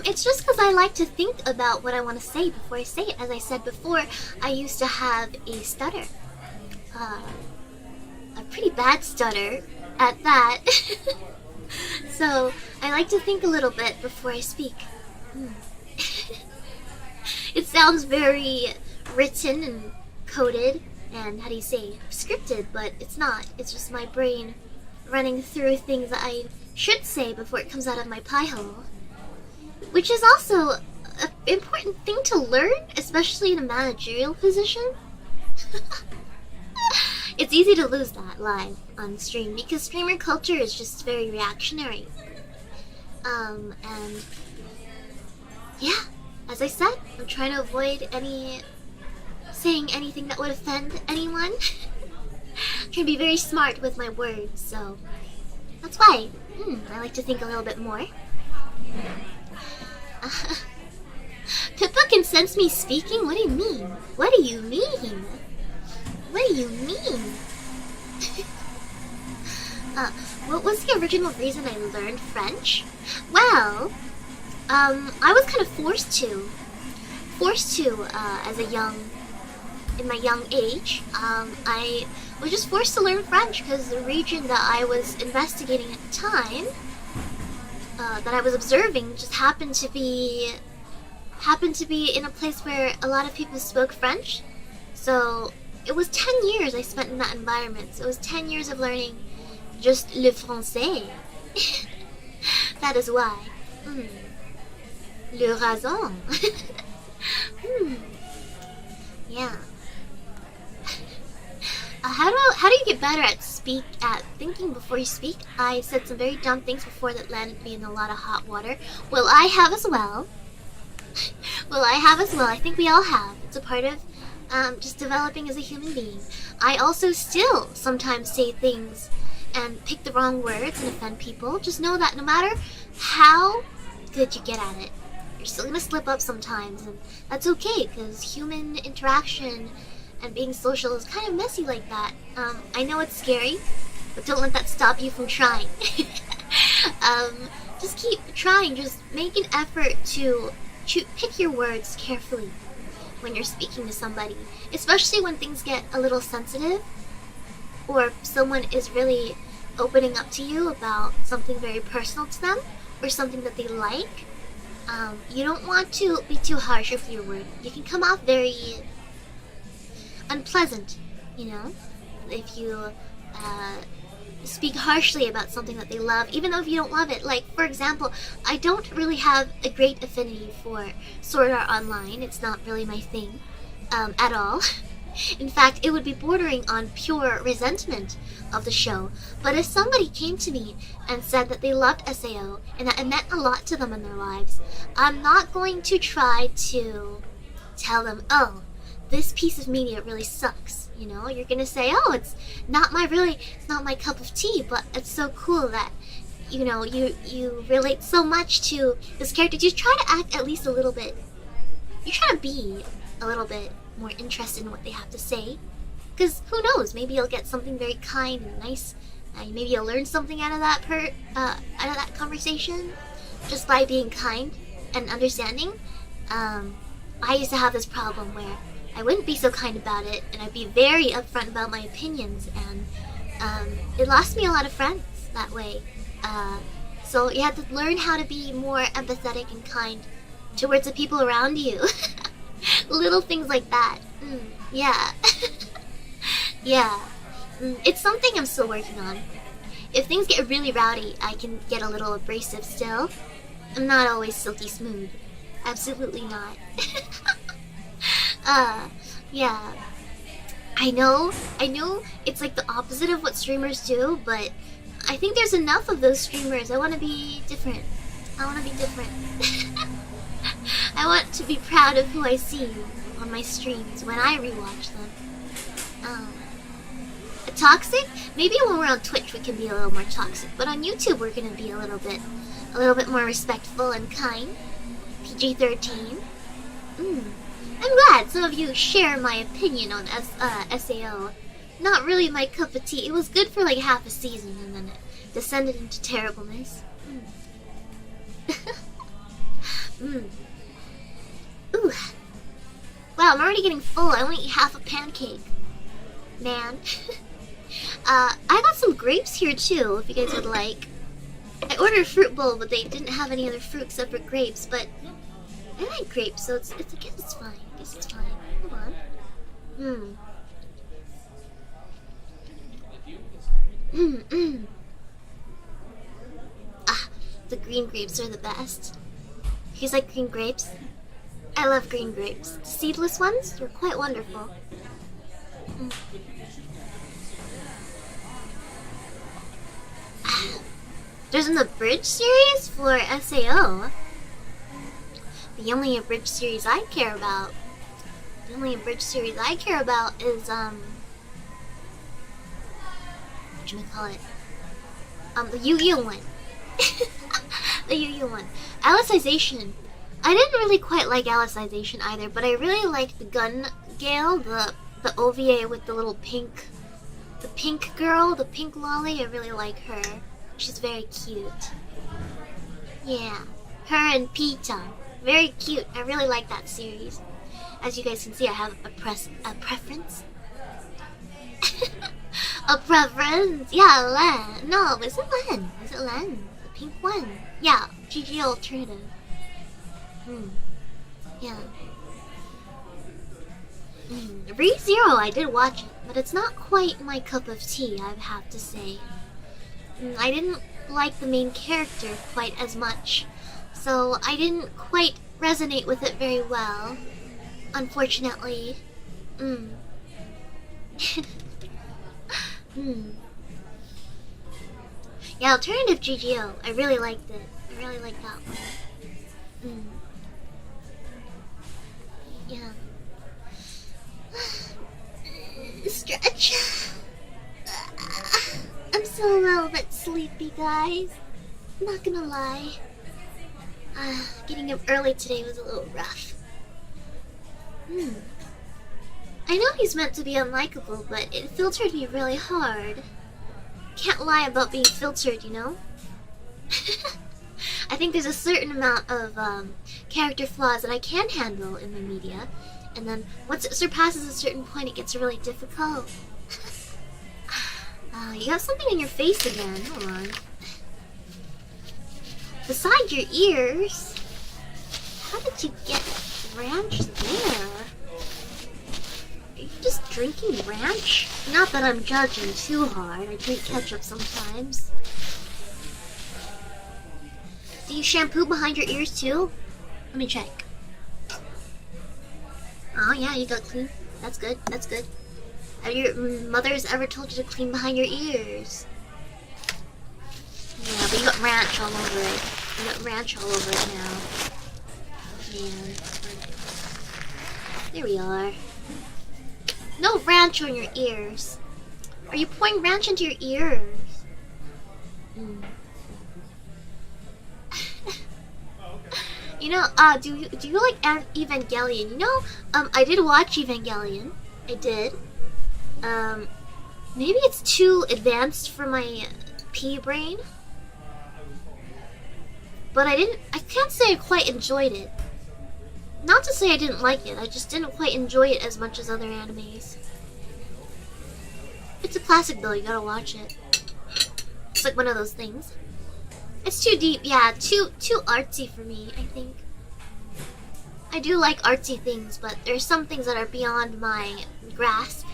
It's just because I like to think about what I want to say before I say it. As I said before, I used to have a stutter. A pretty bad stutter at that. So, I like to think a little bit before I speak. It sounds very written and coded and, how do you say, scripted, but it's not. It's just my brain running through things that I should say before it comes out of my pie hole. Which is also an important thing to learn, especially in a managerial position. It's easy to lose that live on stream because streamer culture is just very reactionary. And yeah, as I said, I'm trying to avoid saying anything that would offend anyone. I'm trying to be very smart with my words, so that's why I like to think a little bit more. Pippa can sense me speaking? What do you mean? What do you mean? What do you mean? What was the original reason I learned French? Well, I was kind of forced to, in my young age. I was just forced to learn French because the region that I was investigating at the time, that I was observing, just happened to be in a place where a lot of people spoke French. So it was 10 years I spent in that environment. So it was 10 years of learning just le français. That is why. Le raison. Yeah. How do you get better at thinking before you speak? I said some very dumb things before that landed me in a lot of hot water. Well, I have as well. I think we all have. It's a part of just developing as a human being. I also still sometimes say things and pick the wrong words and offend people. Just know that no matter how good you get at it, you're still gonna slip up sometimes, and that's okay, because human interaction and being social is kind of messy like that. I know it's scary, but don't let that stop you from trying. Just keep trying. Just make an effort to pick your words carefully when you're speaking to somebody, especially when things get a little sensitive or someone is really opening up to you about something very personal to them or something that they like. You don't want to be too harsh with your word. You can come off very unpleasant, you know, if you speak harshly about something that they love, even though if you don't love it. Like, for example, I don't really have a great affinity for Sword Art Online. It's not really my thing at all. In fact, it would be bordering on pure resentment of the show. But if somebody came to me and said that they loved SAO and that it meant a lot to them in their lives, I'm not going to try to tell them, oh, this piece of media really sucks. You know, you're gonna say, oh, it's not my cup of tea, but it's so cool that, you know, you relate so much to this character. You try to act at least a little bit. You try to be a little bit more interested in what they have to say, because who knows? Maybe you'll get something very kind and nice. Maybe you'll learn something out of that conversation just by being kind and understanding. I used to have this problem where I wouldn't be so kind about it, and I'd be very upfront about my opinions, and it lost me a lot of friends that way. So you have to learn how to be more empathetic and kind towards the people around you. Little things like that. Yeah. Yeah. It's something I'm still working on. If things get really rowdy, I can get a little abrasive still. I'm not always silky smooth. Absolutely not. Yeah. I know it's like the opposite of what streamers do, but I think there's enough of those streamers. I want to be different. I want to be different. I want to be proud of who I see on my streams when I rewatch them. Toxic? Maybe when we're on Twitch we can be a little more toxic, but on YouTube we're gonna be a little bit more respectful and kind. PG-13. I'm glad some of you share my opinion on SAO. Not really my cup of tea. It was good for like half a season and then it descended into terribleness. Ooh. Wow, I'm already getting full. I only eat half a pancake. Man. I got some grapes here too, if you guys would like. I ordered a fruit bowl, but they didn't have any other fruit except for grapes, but I like grapes, so I guess it's fine. I guess it's fine. Hold on. The green grapes are the best. You guys like green grapes? I love green grapes. The seedless ones? They're quite wonderful. There's an abridged series for SAO. The only abridged series I care about. The only abridged series I care about is whatchamacallit? The Yu-Gi-Oh one. The Yu-Gi-Oh one. Alicization. I didn't really quite like Alicization either, but I really liked the Gun Gale, the OVA with the little pink, the pink girl, the pink lolly. I really like her. She's very cute. Yeah, her and Pita, very cute. I really like that series. As you guys can see, I have a preference. A preference? Yeah, Len. No, is it Len? Is it Len? The pink one? Yeah, GG Alternative. Yeah. ReZero, I did watch it, but it's not quite my cup of tea, I have to say. I didn't like the main character quite as much, so I didn't quite resonate with it very well, unfortunately. Yeah, Alternative GGO, I really liked it. I really liked that one. Yeah. Stretch. I'm still a little bit sleepy, guys. I'm not gonna lie. Getting up early today was a little rough. I know he's meant to be unlikable, but it filtered me really hard. Can't lie about being filtered, you know? I think there's a certain amount of character flaws that I can handle in the media, and then once it surpasses a certain point, it gets really difficult. You have something in your face again. Hold on. Beside your ears? How did you get ranch there? Are you just drinking ranch? Not that I'm judging too hard. I drink ketchup sometimes. Do you shampoo behind your ears too? Let me check. Oh yeah, you got clean. That's good. That's good. Have your mothers ever told you to clean behind your ears? Yeah, but you got ranch all over it. You got ranch all over it now. Man. There we are. No ranch on your ears. Are you pouring ranch into your ears? You know, do you like Evangelion? You know, I did watch Evangelion. I did. Maybe it's too advanced for my pea brain. But I can't say I quite enjoyed it. Not to say I didn't like it, I just didn't quite enjoy it as much as other animes. It's a classic though, you gotta watch it. It's like one of those things. It's too deep, yeah, too artsy for me, I think. I do like artsy things, but there's some things that are beyond my grasp.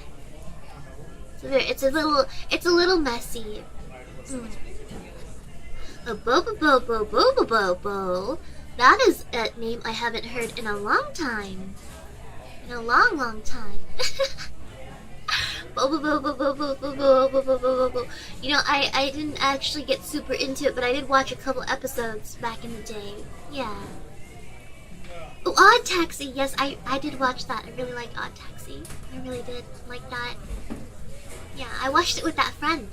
So it's a little messy. A bo-bo-bo-bo-bo-bo-bo-bo. That is a name I haven't heard in a long time. In a long, long time. You know, I didn't actually get super into it, but I did watch a couple episodes back in the day. Yeah. Oh, Odd Taxi! Yes, I did watch that. I really liked Odd Taxi. I really did like that. Yeah, I watched it with that friend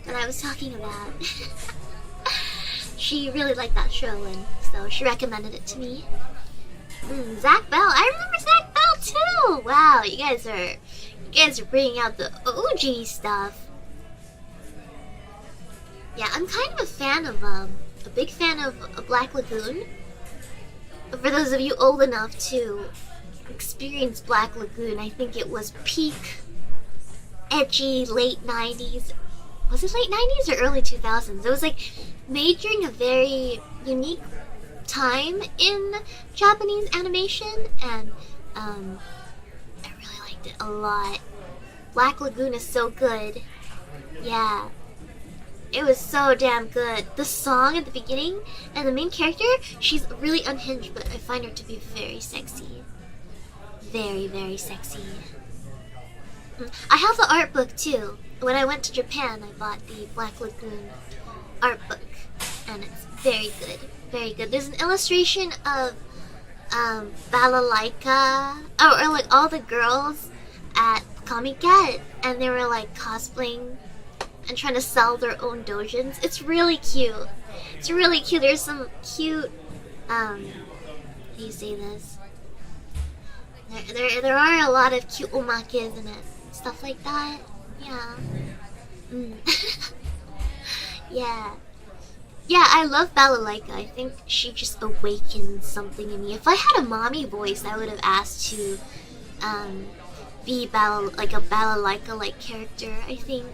that I was talking about. She really liked that show, and so she recommended it to me. Zach Bell. I remember Zach Bell too! Wow, you guys are bringing out the OG stuff. Yeah, I'm kind of a fan of, a big fan of Black Lagoon. For those of you old enough to experience Black Lagoon, I think it was peak, edgy, late 90s. Was it late 90s or early 2000s? It was like made during a very unique time in Japanese animation, and I really liked it a lot. Black Lagoon is so good. Yeah. It was so damn good. The song at the beginning and the main character, she's really unhinged, but I find her to be very sexy. Very, very sexy. I have the art book too. When I went to Japan, I bought the Black Lagoon art book, and it's very good. Very good. There's an illustration of balalaika, or like all the girls at Comiket, and they were like cosplaying and trying to sell their own dojins. It's really cute. It's really cute. There's some cute, how do you say this? There are a lot of cute omakes in it. Stuff like that. Yeah. Yeah. Yeah, I love Balalaika. I think she just awakened something in me. If I had a mommy voice, I would have asked to be like a Balalaika-like character, I think.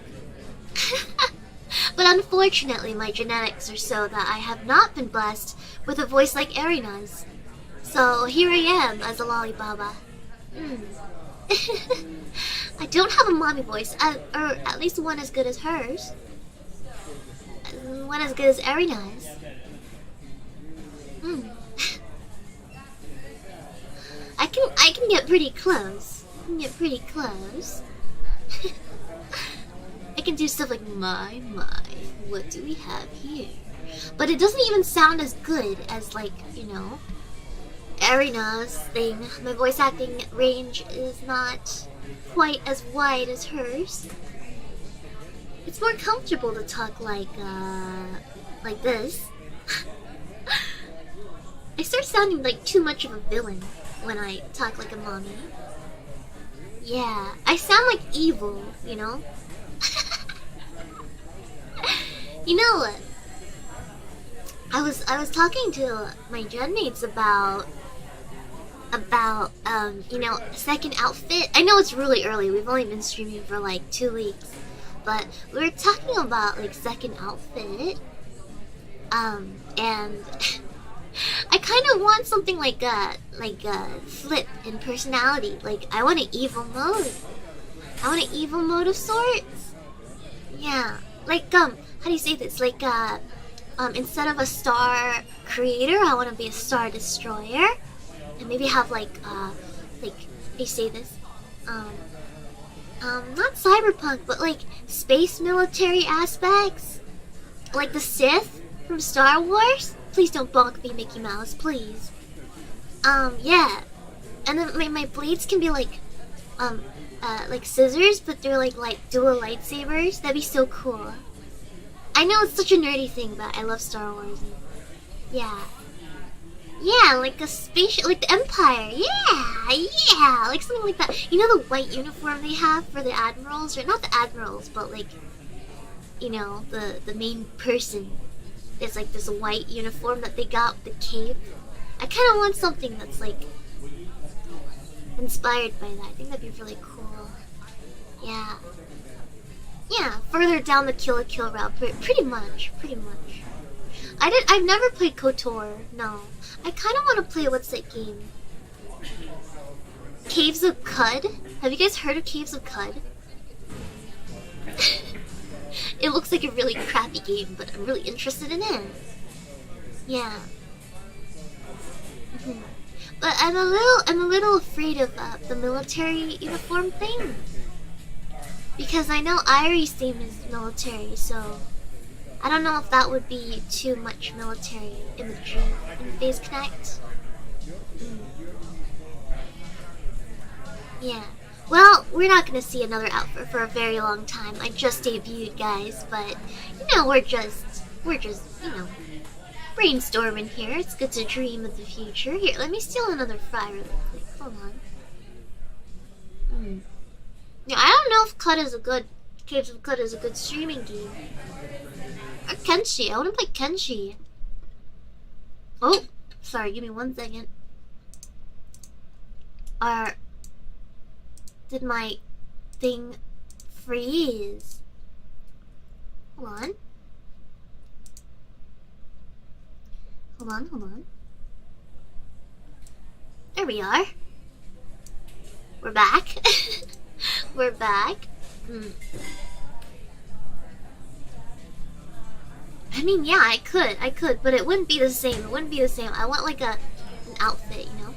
But unfortunately, my genetics are so that I have not been blessed with a voice like Erina's. So here I am as a lollibaba. I don't have a mommy voice, or at least one as good as hers. One as good as Erina's. I can get pretty close. I can do stuff like, my, what do we have here? But it doesn't even sound as good as, like, you know, Erina's thing. My voice acting range is not quite as wide as hers. It's more comfortable to talk like this. I start sounding like too much of a villain when I talk like a mommy. Yeah, I sound like evil, you know? You know what? I was talking to my genmates about you know, second outfit. I know it's really early. We've only been streaming for like 2 weeks, but we were talking about like second outfit. And I kind of want something like a flip in personality. Like I want an evil mode. I want an evil mode of sorts. Yeah, like how do you say this? Like instead of a star creator, I want to be a star destroyer, and maybe have like how do you say this? Not cyberpunk, but like space military aspects, like the Sith from Star Wars. Please don't bonk me, Mickey Mouse, please. Yeah, and then my blades can be like scissors, but they're like dual lightsabers. That'd be so cool. I know it's such a nerdy thing, but I love Star Wars. And yeah, like a spaceship, like the Empire. Yeah, like something like that. You know the white uniform they have for the admirals, or not the admirals, but like, you know, the main person. It's like this white uniform that they got with the cape. I kind of want something that's like inspired by that. I think that'd be really cool. Yeah, further down the Kill la Kill route, pretty much. I've never played KOTOR, no. I kind of want to play, what's that game? Caves of Qud? Have you guys heard of Caves of Qud? It looks like a really crappy game, but I'm really interested in it. Yeah. But I'm a little afraid of the military uniform thing. Because I know Irie's theme is military, so I don't know if that would be too much military in the dream in Phase Connect. Yeah. Well, we're not gonna see another outfit for a very long time. I just debuted, guys, but you know, we're just you know, brainstorming here. It's good to dream of the future. Here, let me steal another fry really quick. Hold on. Yeah, I don't know if Caves of Cud is a good streaming game. Or Kenshi. I want to play Kenshi. Oh, sorry. Give me 1 second. Did my thing freeze? Hold on. Hold on. There we are. We're back. We're back. I mean, yeah, I could, but it wouldn't be the same. It wouldn't be the same. I want like an outfit, you know?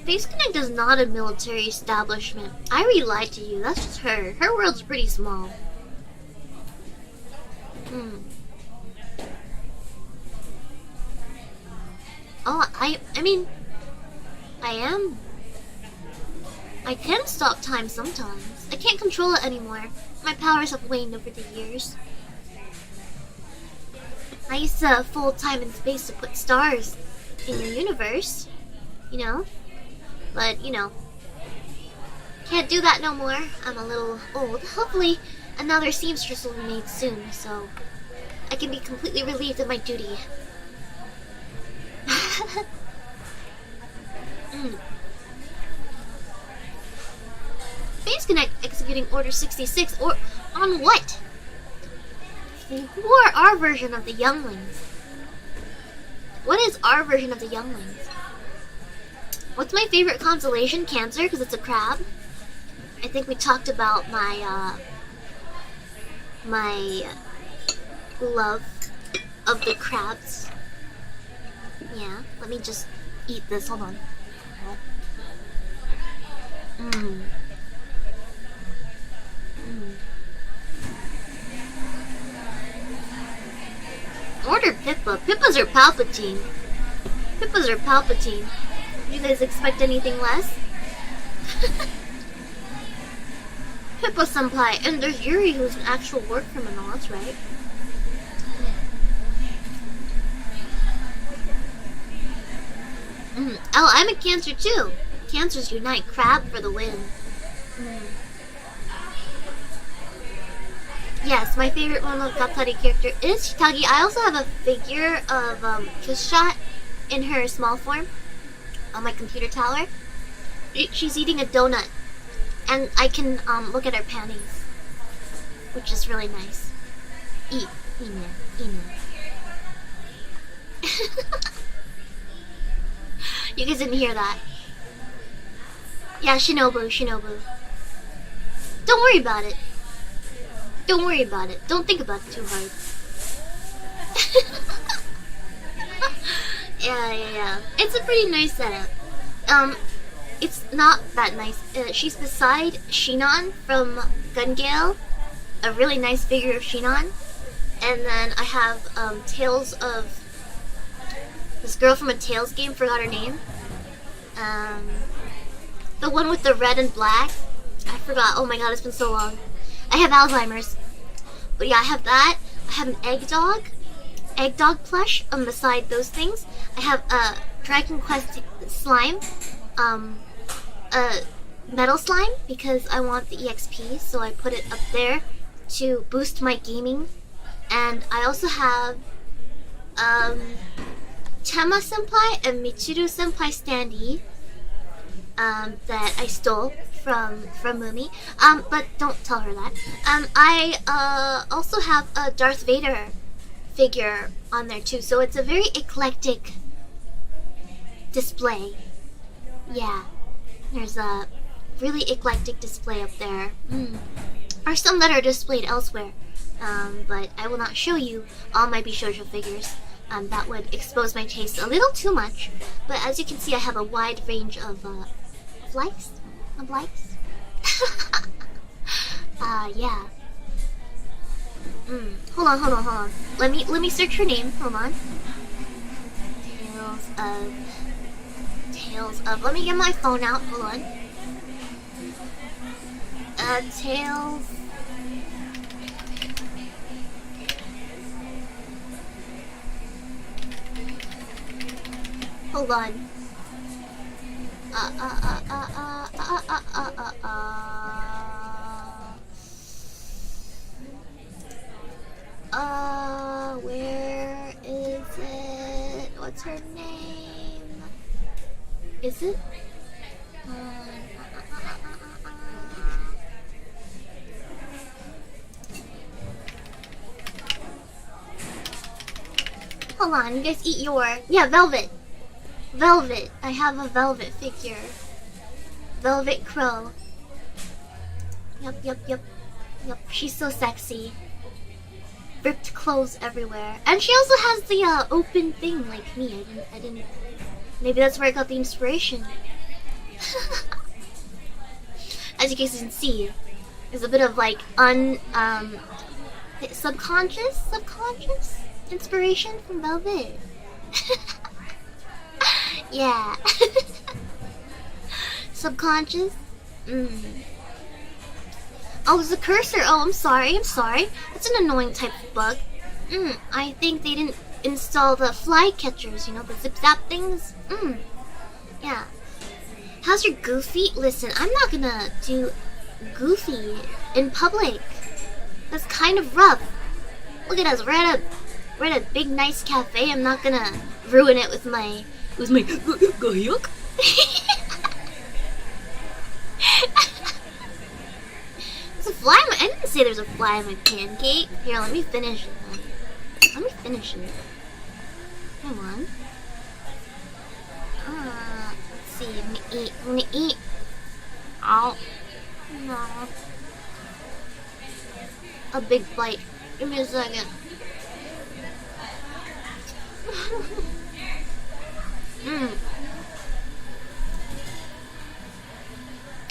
Face Connect is not a military establishment. I already lied to you. That's just her. Her world's pretty small. Oh, I mean, I can stop time sometimes. I can't control it anymore. My powers have waned over the years. I used to fold time and space to put stars in your universe, you know? But, you know, can't do that no more. I'm a little old. Hopefully, another seamstress will be made soon, so I can be completely relieved of my duty. Phase Connect executing Order 66, or on what? For our version of the younglings. What is our version of the younglings? What's my favorite constellation? Cancer, because it's a crab. I think we talked about my love of the crabs. Yeah, let me just eat this. Hold on. Order Pippa. Pippas are Palpatine. Pippas are Palpatine. You guys expect anything less? Pippa-senpai. And there's Yuri, who's an actual war criminal. That's right. Oh, I'm a Cancer too. Cancers unite. Crab for the win. Yes, my favorite Monogatari character is Hitagi. I also have a figure of Kiss Shot in her small form on my computer tower. She's eating a donut, and I can look at her panties, which is really nice. Eat, Ina. You guys didn't hear that. Yeah, Shinobu. Don't worry about it. Don't think about it too hard. Yeah. It's a pretty nice setup. It's not that nice. She's beside Shinon from Gun Gale, a really nice figure of Shinon. And then I have Tales of this girl from a Tales game, forgot her name. The one with the red and black. I forgot. Oh my god, it's been so long. I have Alzheimer's. But yeah, I have that. I have an egg dog plush beside those things. I have a Dragon Quest slime, a metal slime, because I want the EXP, so I put it up there to boost my gaming. And I also have Tema Senpai and Michiru Senpai standee that I stole from Mumi. But don't tell her that. I also have a Darth Vader figure on there too, so it's a very eclectic display. Yeah, there's a really eclectic display up there. Or some that are displayed elsewhere. But I will not show you all my Bishoujo figures. That would expose my taste a little too much. But as you can see, I have a wide range of likes. of likes. Yeah. Hold on. Let me search her name. Hold on. Tales of. Let me get my phone out. Hold on. Tales. Hold on. Where is it? What's her name? Is it? Hold on, you guys eat your... Yeah, Velvet. Velvet. I have a Velvet figure. Velvet Crow. Yep. She's so sexy. Ripped clothes everywhere. And she also has the open thing like me. I didn't... Maybe that's where I got the inspiration. As you guys can see, there's a bit of like subconscious inspiration from Velvet. Yeah. Subconscious. Oh, it's a cursor. Oh, I'm sorry. That's an annoying type of bug. I think they didn't install the fly catchers, you know, the zip-zap things. Yeah. How's your Goofy? Listen, I'm not gonna do Goofy in public. That's kind of rough. Look at us, we're at a big nice cafe. I'm not gonna ruin it with my gohyuk. There's a fly in my... I didn't say there's a fly in my pancake. Here, let me finish it. Come on. Let's see. I'm gonna eat. Oh. No. A big bite. Give me a second.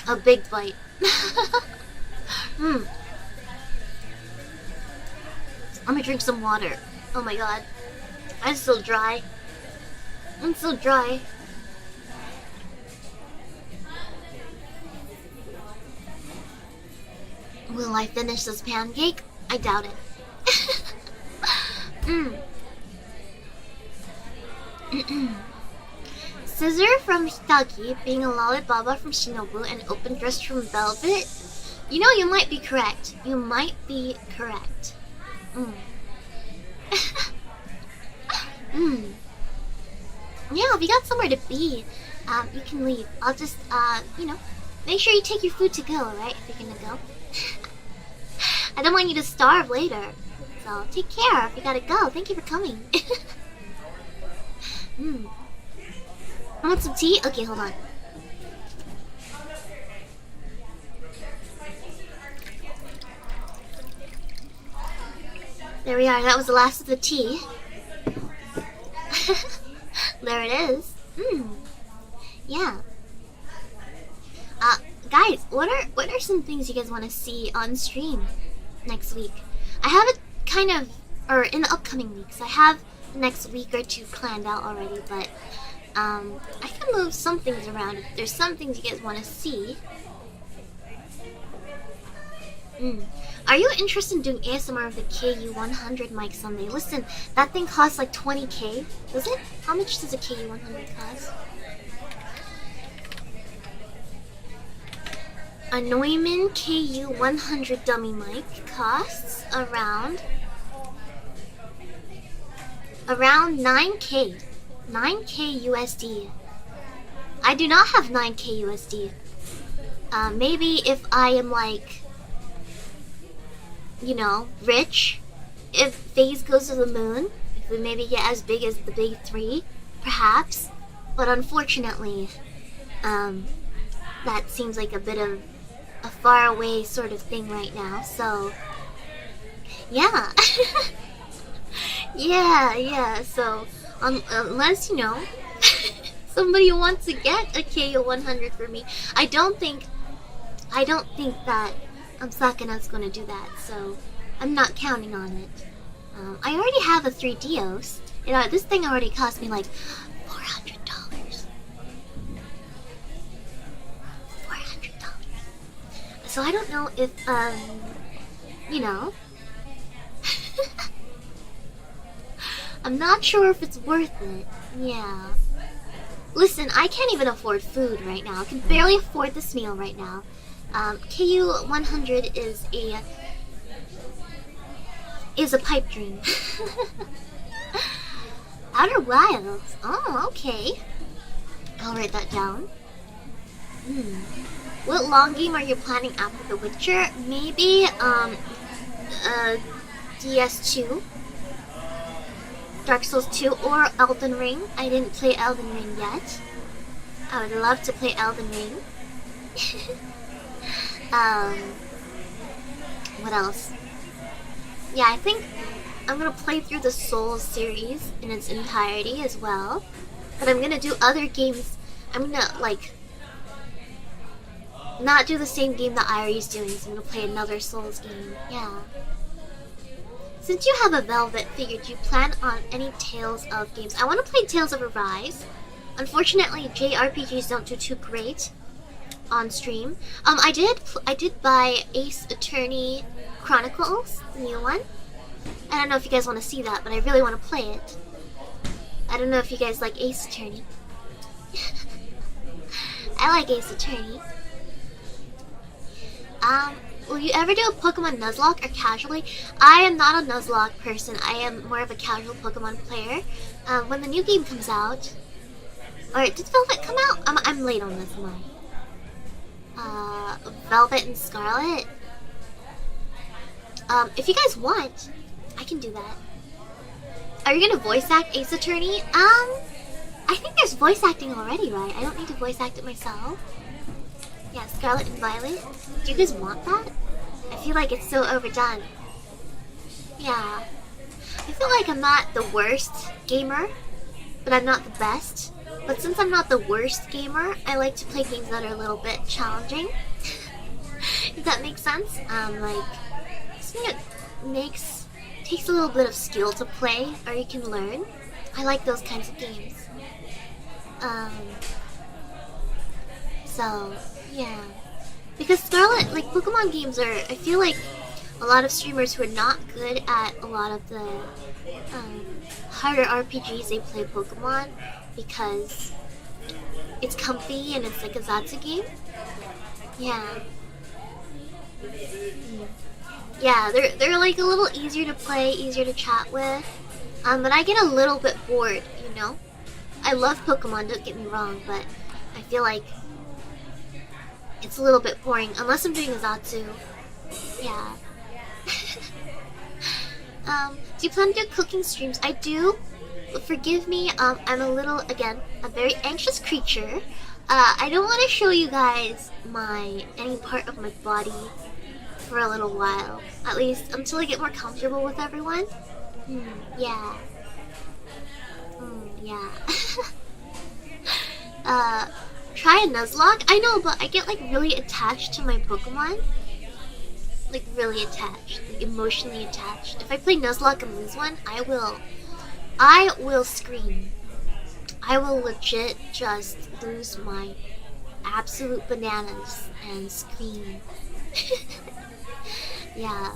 A big bite. Let me drink some water. Oh my god. I'm so dry. Will I finish this pancake? I doubt it. Scissor from Hitagi, being a lollipop from Shinobu, and open dress from Velvet. You know, you might be correct. Yeah, if you got somewhere to be, you can leave. I'll just, you know, make sure you take your food to go, alright? If you're gonna go. I don't want you to starve later. So, take care if you gotta go. Thank you for coming. I want some tea? Okay, hold on. There we are. That was the last of the tea. There it is. Yeah. Guys, what are some things you guys want to see on stream next week? I have it kind of, or in the upcoming weeks. I have the next week or two planned out already, but I can move some things around if there's some things you guys want to see. Are you interested in doing ASMR with the KU100 mic someday? Listen, that thing costs like 20k. Does it? How much does a KU100 cost? A Neumann KU100 dummy mic costs around 9k. 9k USD. I do not have 9k USD. Maybe if I am like, you know, rich, if phase goes to the moon, if we maybe get as big as the big three, perhaps. But unfortunately, that seems like a bit of a far away sort of thing right now, so yeah. yeah, so unless, you know, somebody wants to get a KO100 for me, I don't think I don't think that Sakana's gonna do that, so I'm not counting on it. I already have a 3DOs. This thing already cost me like $400. $400. So I don't know if, you know. I'm not sure if it's worth it. Yeah. Listen, I can't even afford food right now. I can barely afford this meal right now. KU 100 is a pipe dream. Outer Wilds. Oh, okay. I'll write that down. What long game are you planning after The Witcher? Maybe DS2, Dark Souls 2, or Elden Ring. I didn't play Elden Ring yet. I would love to play Elden Ring. What else? Yeah, I think I'm gonna play through the Souls series in its entirety as well. But I'm gonna do other games. I'm gonna, like, not do the same game that Irie's doing, so I'm gonna play another Souls game. Yeah. Since you have a Velvet figure, do you plan on any Tales of games? I want to play Tales of Arise. Unfortunately, JRPGs don't do too great on stream. I did buy Ace Attorney Chronicles, the new one. I don't know if you guys want to see that, but I really want to play it. I don't know if you guys like Ace Attorney. I like Ace Attorney. Will you ever do a Pokemon Nuzlocke or casually? I am not a Nuzlocke person. I am more of a casual Pokemon player. When the new game comes out, or did Velvet come out? I'm late on this one. Velvet and Scarlet. If you guys want, I can do that. Are you gonna voice act Ace Attorney? I think there's voice acting already, right? I don't need to voice act it myself. Yeah, Scarlet and Violet. Do you guys want that? I feel like it's so overdone. Yeah. I feel like I'm not the worst gamer, but I'm not the best. But since I'm not the worst gamer, I like to play games that are a little bit challenging. If that makes sense. Like, something that takes a little bit of skill to play, or you can learn. I like those kinds of games. So, yeah. Because Scarlet, like, Pokemon games are, I feel like a lot of streamers who are not good at a lot of the harder RPGs, they play Pokemon because it's comfy and it's like a Zatsu game. Yeah. Yeah, they're like a little easier to play, easier to chat with. But I get a little bit bored, you know? I love Pokemon, don't get me wrong, but I feel like it's a little bit boring, unless I'm doing a Zatsu. Yeah. Do you plan to do cooking streams? I do. But forgive me, I'm a little, again, a very anxious creature. I don't want to show you guys any part of my body for a little while. At least until I get more comfortable with everyone. Yeah. Yeah. Try a Nuzlocke? I know, but I get like really attached to my Pokemon. Like really attached. Like emotionally attached. If I play Nuzlocke and lose one, I will scream. I will legit just lose my absolute bananas and scream. Yeah.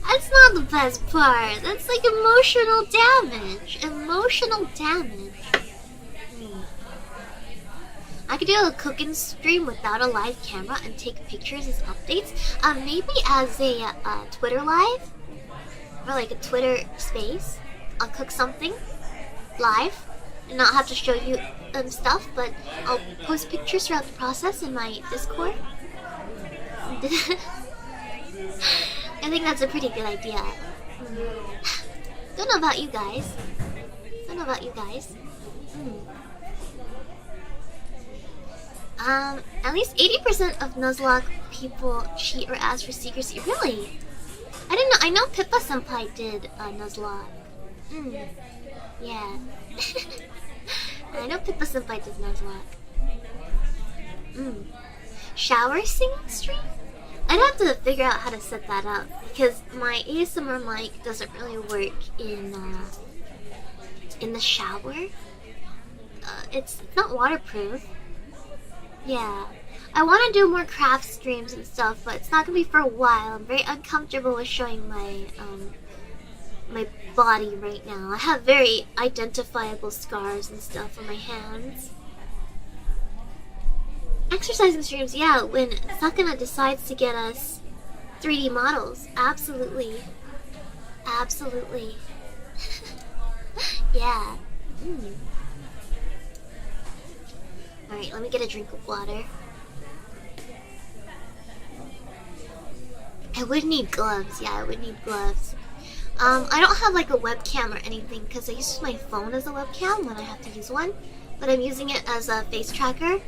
That's not the best part. That's like emotional damage. Emotional damage. I could do a cooking stream without a live camera and take pictures as updates. Maybe as a Twitter live. Or like a Twitter space. I'll cook something live and not have to show you stuff, but I'll post pictures throughout the process in my Discord. I think that's a pretty good idea. Don't know about you guys. At least 80% of Nuzlocke people cheat or ask for secrecy. Really? I didn't know. I know Pippa Senpai did Nuzlocke. Yeah. I know Pippa Senpai did Nuzlocke. shower singing stream? I'd have to figure out how to set that up because my ASMR mic doesn't really work in the shower. It's not waterproof. Yeah. I want to do more craft streams and stuff, but it's not gonna be for a while. I'm very uncomfortable with showing my my body right now. I have very identifiable scars and stuff on my hands. Exercising streams, yeah, when Sakana decides to get us 3D models. Absolutely. Absolutely. Yeah. Alright, let me get a drink of water. I would need gloves. Yeah, I would need gloves. I don't have like a webcam or anything because I use my phone as a webcam when I have to use one. But I'm using it as a face tracker.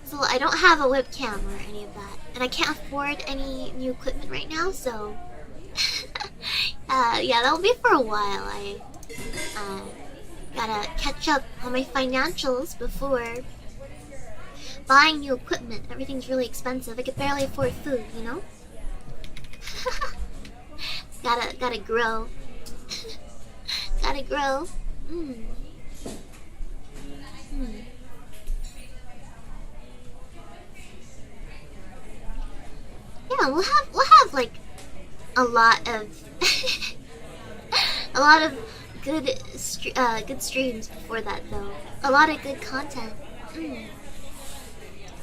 So I don't have a webcam or any of that. And I can't afford any new equipment right now, so... yeah, that'll be for a while. I gotta catch up on my financials before buying new equipment. Everything's really expensive. I could barely afford food, you know? Gotta grow. Gotta grow. Yeah, we'll have like a lot of a lot of good streams before that though. A lot of good content.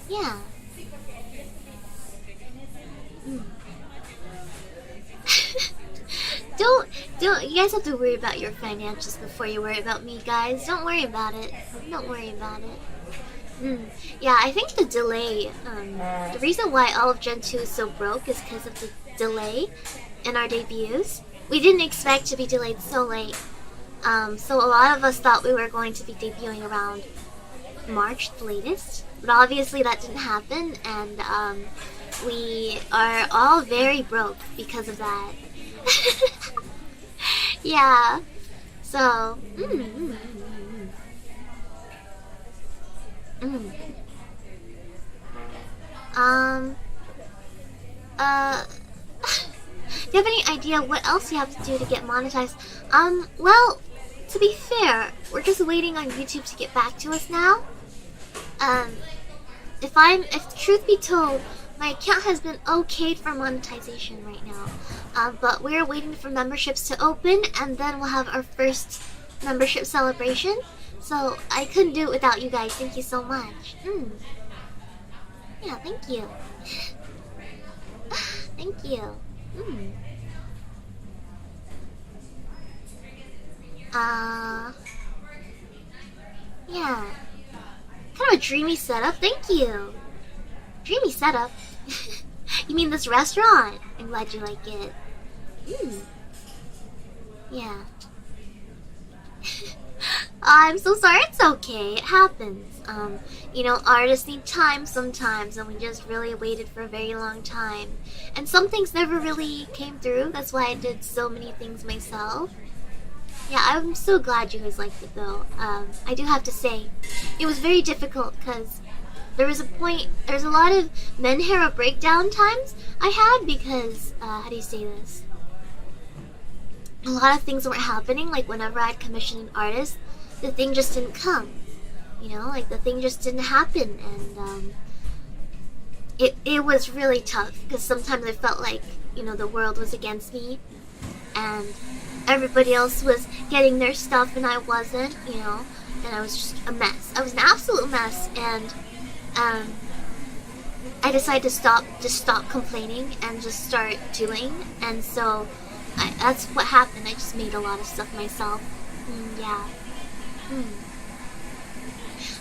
Yeah. Don't you guys have to worry about your financials before you worry about me, guys. Don't worry about it. Don't worry about it. Yeah, I think the delay, the reason why all of Gen 2 is so broke is because of the delay in our debuts. We didn't expect to be delayed so late. So a lot of us thought we were going to be debuting around March, the latest. But obviously that didn't happen, and we are all very broke because of that. Yeah. So, do you have any idea what else you have to do to get monetized? Well, to be fair, we're just waiting on YouTube to get back to us now. If truth be told, my account has been okayed for monetization right now. But we're waiting for memberships to open, and then we'll have our first membership celebration. So I couldn't do it without you guys. Thank you so much. Yeah, thank you. Thank you. Yeah. Kind of a dreamy setup. Thank you. Dreamy setup. You mean this restaurant? I'm glad you like it. Yeah. I'm so sorry. It's okay. It happens. You know, artists need time sometimes, and we just really waited for a very long time. And some things never really came through. That's why I did so many things myself. Yeah, I'm so glad you guys liked it, though. I do have to say, it was very difficult, because there was a lot of Menhero breakdown times I had, because, how do you say this? A lot of things weren't happening, like whenever I'd commission an artist, the thing just didn't come. You know, like the thing just didn't happen, and, it was really tough, because sometimes I felt like, you know, the world was against me, and everybody else was getting their stuff and I wasn't, you know, and I was just a mess. I was an absolute mess, and I decided to stop complaining and just start doing, and so that's what happened. I just made a lot of stuff myself. Yeah.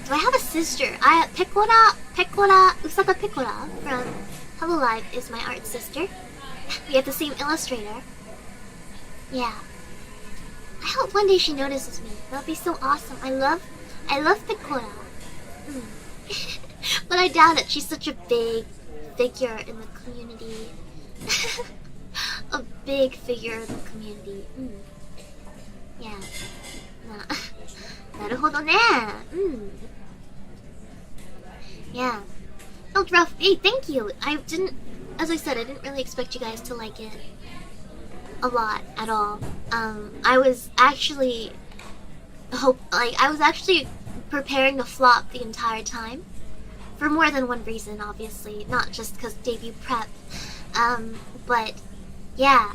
Do I have a sister? Pecora Usaka Pecora from Hello Live is my art sister. We have the same illustrator. Yeah. I hope one day she notices me. That'd be so awesome. I love Pecora. But I doubt it. She's such a big figure in the community. A big figure in the community. Yeah. なるほどね. Yeah. felt rough. Hey, thank you. As I said, I didn't really expect you guys to like it a lot at all. I was actually preparing to flop the entire time. For more than one reason, obviously. Not just because debut prep. But, yeah.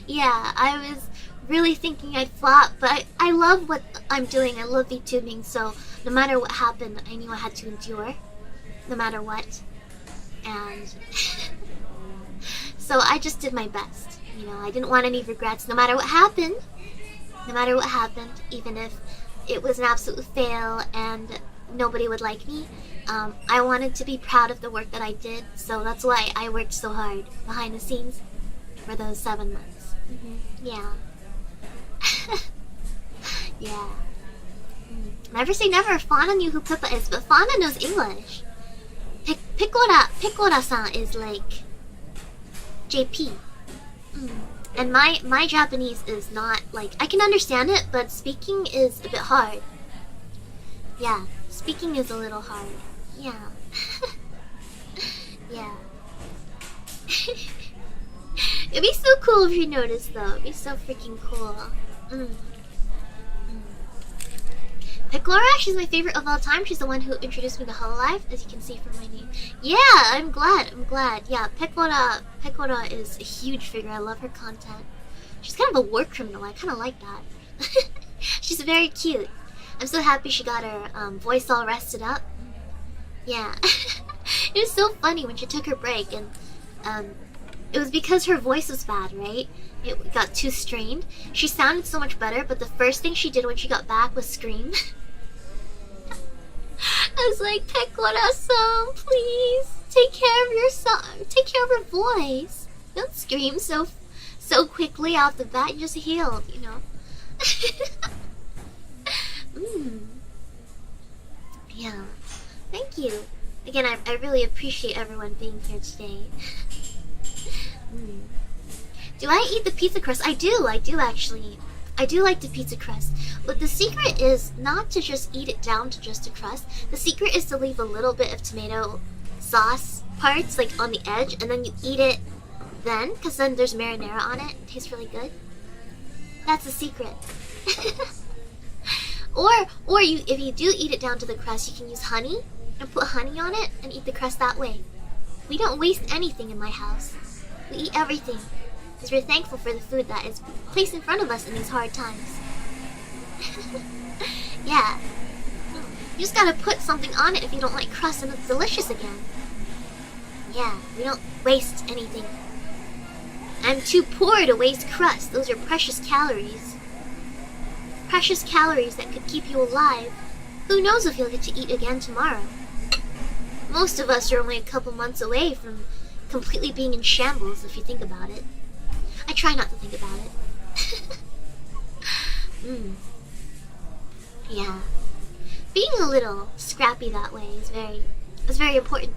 Yeah, I was really thinking I'd flop, but I love what I'm doing. I love VTubing, so no matter what happened, I knew I had to endure. No matter what. And so I just did my best. You know, I didn't want any regrets no matter what happened. No matter what happened, even if it was an absolute fail and nobody would like me. I wanted to be proud of the work that I did, so that's why I worked so hard behind the scenes for those 7 months. Yeah. Yeah. Never say never. Fauna knew who Pippa is, but Fauna knows English. Picora-san is like JP. And my Japanese is not like, I can understand it, but speaking is a bit hard. Yeah, speaking is a little hard. Yeah. Yeah. It'd be so cool if you noticed, though. It'd be so freaking cool. Picora, she's my favorite of all time. She's the one who introduced me to Hololive, as you can see from my name. Yeah, I'm glad. Yeah, Picora is a huge figure. I love her content. She's kind of a war criminal. I kind of like that. She's very cute. I'm so happy she got her voice all rested up. Yeah. It was so funny when she took her break, and it was because her voice was bad, right? It got too strained. She sounded so much better, but the first thing she did when she got back was scream. I was like, Pecora-san, please take care of your song. Take care of her voice. Don't scream so quickly off the bat. You just healed, you know. Yeah. Thank you. Again, I really appreciate everyone being here today. Do I eat the pizza crust? I do actually. I do like the pizza crust. But the secret is not to just eat it down to just a crust. The secret is to leave a little bit of tomato sauce parts, like on the edge, and then you eat it then, because then there's marinara on it. It tastes really good. That's the secret. Or if you do eat it down to the crust, you can use honey and put honey on it and eat the crust that way. We don't waste anything in my house. We eat everything, because we're thankful for the food that is placed in front of us in these hard times. Yeah. You just gotta put something on it if you don't like crust, and it's delicious again. Yeah, we don't waste anything. I'm too poor to waste crust. Those are precious calories. Precious calories that could keep you alive. Who knows if you'll get to eat again tomorrow? Most of us are only a couple months away from completely being in shambles, if you think about it. I try not to think about it. Yeah. Being a little scrappy that way is very important.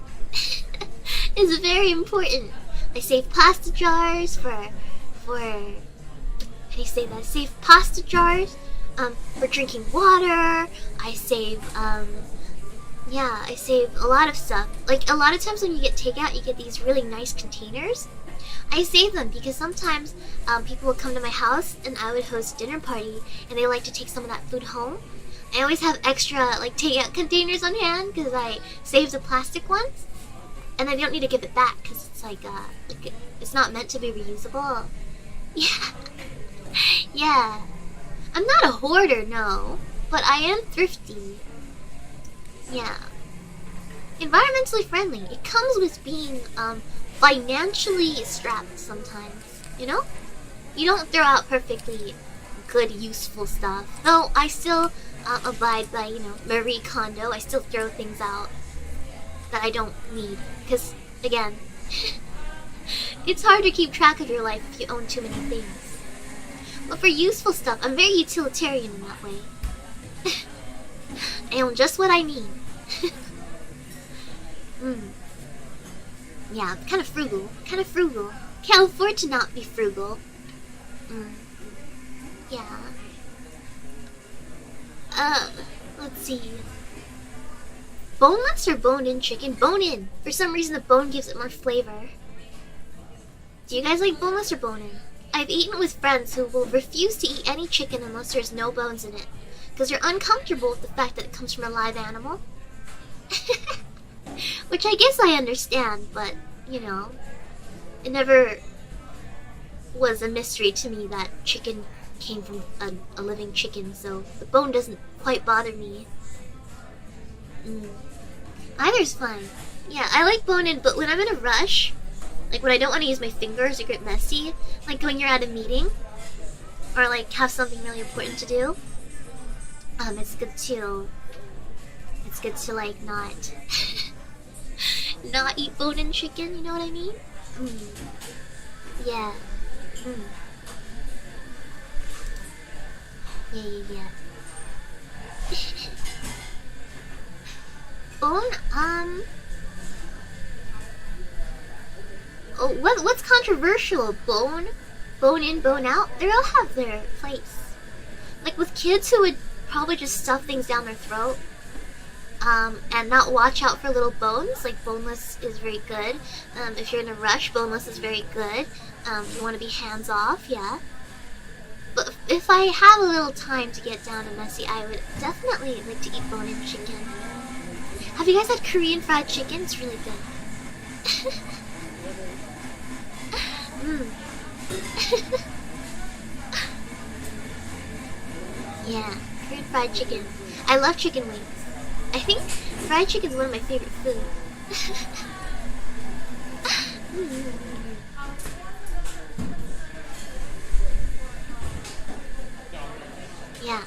It's very important. I save pasta jars for how do you say that? I save pasta jars for drinking water. I save I save a lot of stuff. Like, a lot of times when you get takeout, you get these really nice containers. I save them because sometimes people would come to my house and I would host a dinner party and they like to take some of that food home. I always have extra like takeout containers on hand because I saved the plastic ones, and then you don't need to give it back because it's like it's not meant to be reusable. Yeah. Yeah. I'm not a hoarder, no, but I am thrifty. Yeah. Environmentally friendly. It comes with being financially strapped sometimes, you know? You don't throw out perfectly good, useful stuff. Though I still abide by, Marie Kondo. I still throw things out that I don't need. Because, again, it's hard to keep track of your life if you own too many things. But for useful stuff, I'm very utilitarian in that way. I own just what I need. Yeah, kind of frugal. Can't afford to not be frugal. Yeah. Let's see. Boneless or bone-in chicken? Bone-in. For some reason, the bone gives it more flavor. Do you guys like boneless or bone-in? I've eaten with friends who will refuse to eat any chicken unless there's no bones in it, because they're uncomfortable with the fact that it comes from a live animal. Which I guess I understand, but, you know, it never was a mystery to me that chicken came from a living chicken, so the bone doesn't quite bother me. Either's fine. Yeah, I like bone-in, but when I'm in a rush, like when I don't want to use my fingers or get messy, like when you're at a meeting, or like have something really important to do, it's good to like not not eat bone-in chicken, you know what I mean? Yeah. Yeah. Bone, oh, what's controversial? Bone in, bone out? They all have their place. Like with kids who would probably just stuff things down their throat, and not watch out for little bones, like boneless is very good. If you're in a rush, boneless is very good. You want to be hands off, yeah. But if I have a little time to get down and messy, I would definitely like to eat bone-in chicken. Have you guys had Korean fried chicken? It's really good. Yeah, Korean fried chicken. I love chicken wings. I think fried chicken is one of my favorite foods. Yeah.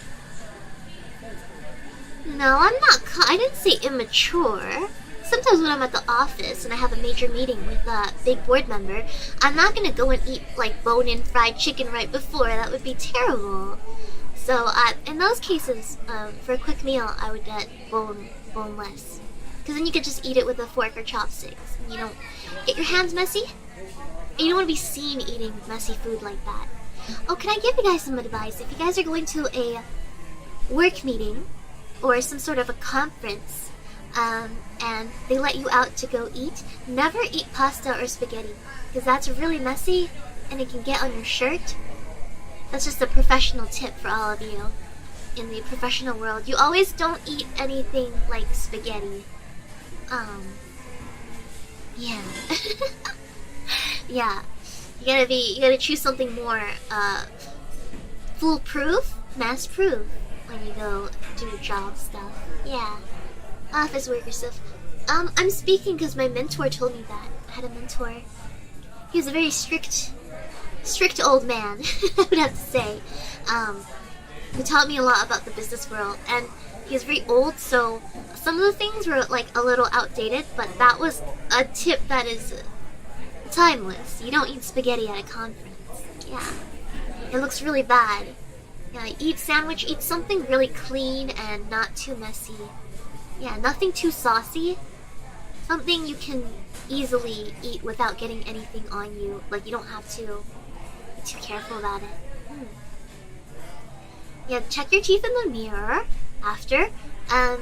No, I'm not. I didn't say immature. Sometimes when I'm at the office and I have a major meeting with a big board member, I'm not gonna go and eat like bone-in fried chicken right before. That would be terrible. So in those cases, for a quick meal, I would get boneless, because then you could just eat it with a fork or chopsticks. And you don't get your hands messy, and you don't want to be seen eating messy food like that. Oh, can I give you guys some advice? If you guys are going to a work meeting or some sort of a conference, and they let you out to go eat, never eat pasta or spaghetti, because that's really messy and it can get on your shirt. That's just a professional tip for all of you in the professional world. You always don't eat anything like spaghetti. Yeah. Yeah. You gotta choose something more, foolproof, mass-proof when you go do job stuff. Yeah. Office worker stuff. I'm speaking because my mentor told me that. I had a mentor. He was a very strict old man, I would have to say, who taught me a lot about the business world, and he was very old, so some of the things were like a little outdated, but that was a tip that is timeless. You don't eat spaghetti at a conference. Yeah. It looks really bad. Yeah, eat sandwich, eat something really clean and not too messy. Yeah, nothing too saucy. Something you can easily eat without getting anything on you. Like, you don't have to be too careful about it. Yeah, check your teeth in the mirror after. I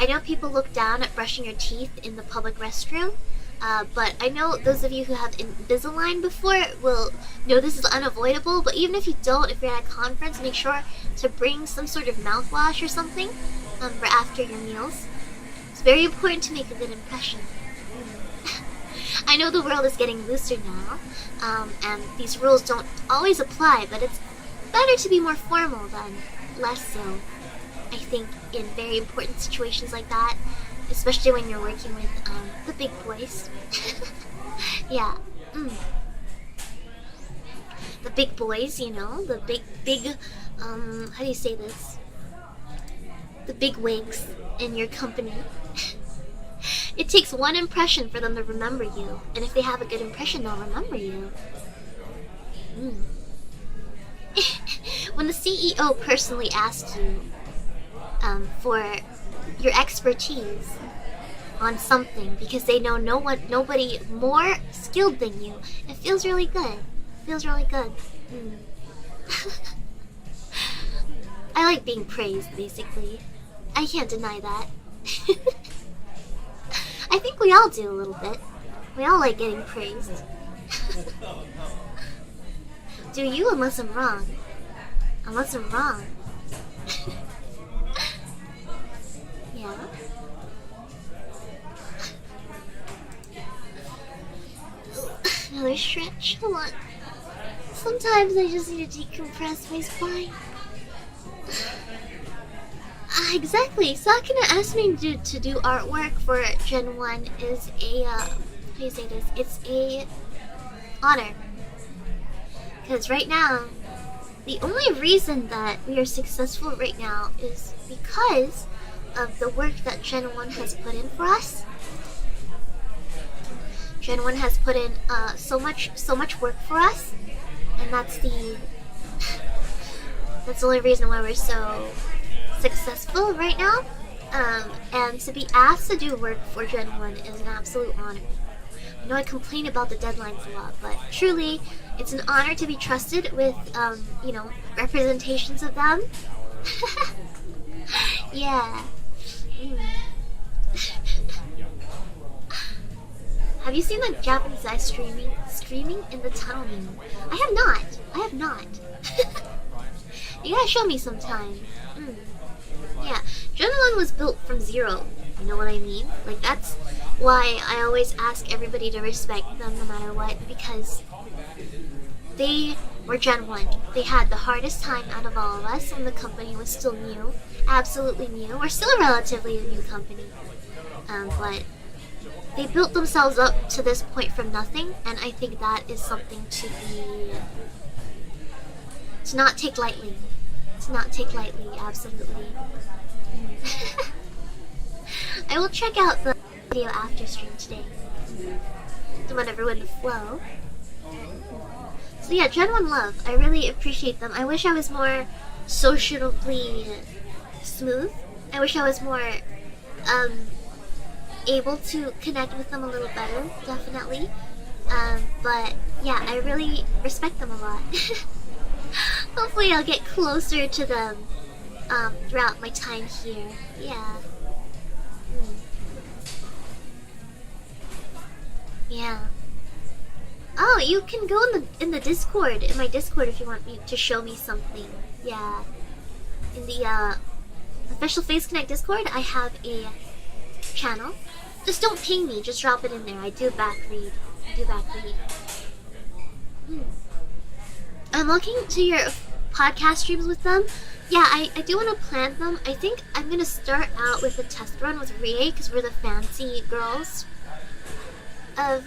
know people look down at brushing your teeth in the public restroom, but I know those of you who have Invisalign before will know this is unavoidable, but even if you don't, if you're at a conference, make sure to bring some sort of mouthwash or something for after your meals. It's very important to make a good impression. I know the world is getting looser now, and these rules don't always apply, but it's better to be more formal than less so, I think, in very important situations like that, especially when you're working with the big boys. Yeah. The big boys, you know, the big, how do you say this? The big wigs in your company. It takes one impression for them to remember you, and if they have a good impression, they'll remember you. When the CEO personally asks you for your expertise on something because they know nobody more skilled than you, it feels really good. It feels really good. I like being praised, basically. I can't deny that. we all do a little bit. We all like getting praised. Do you? Unless I'm wrong. Unless I'm wrong. Yeah. Another stretch. Hold on. Sometimes I just need to decompress my spine. Exactly. Sakuna asked me to do artwork for Gen 1 is a, how do you say this? It's a honor. Because right now, the only reason that we are successful right now is because of the work that Gen 1 has put in for us. Gen 1 has put in so much work for us, and that's the only reason why we're so successful right now. And to be asked to do work for Gen 1 is an absolute honor. I know I complain about the deadlines a lot, but truly, it's an honor to be trusted with, you know, representations of them. Yeah. Have you seen the Japanese guy screaming in the tunnel meme? I have not. You gotta show me sometime. Yeah, Gen 1 was built from zero. You know what I mean? Like, that's why I always ask everybody to respect them no matter what, because they were Gen 1. They had the hardest time out of all of us when the company was still new. Absolutely new. We're still a relatively new company. But they built themselves up to this point from nothing, and I think that is something to not take lightly. To not take lightly, absolutely. I will check out the video after stream today. Whenever we're in the flow. So yeah, Gen 1 love. I really appreciate them. I wish I was more sociably smooth. I wish I was more able to connect with them a little better, definitely. But yeah, I really respect them a lot. Hopefully I'll get closer to them throughout my time here. Yeah. Yeah. Oh, you can go in the Discord, in my Discord, if you want me to show me something. Yeah. In the official Face Connect Discord, I have a channel. Just don't ping me, just drop it in there. I do back read. I'm looking to your podcast streams with them. Yeah, I do want to plan them. I think I'm gonna start out with a test run with Rie, because we're the fancy girls of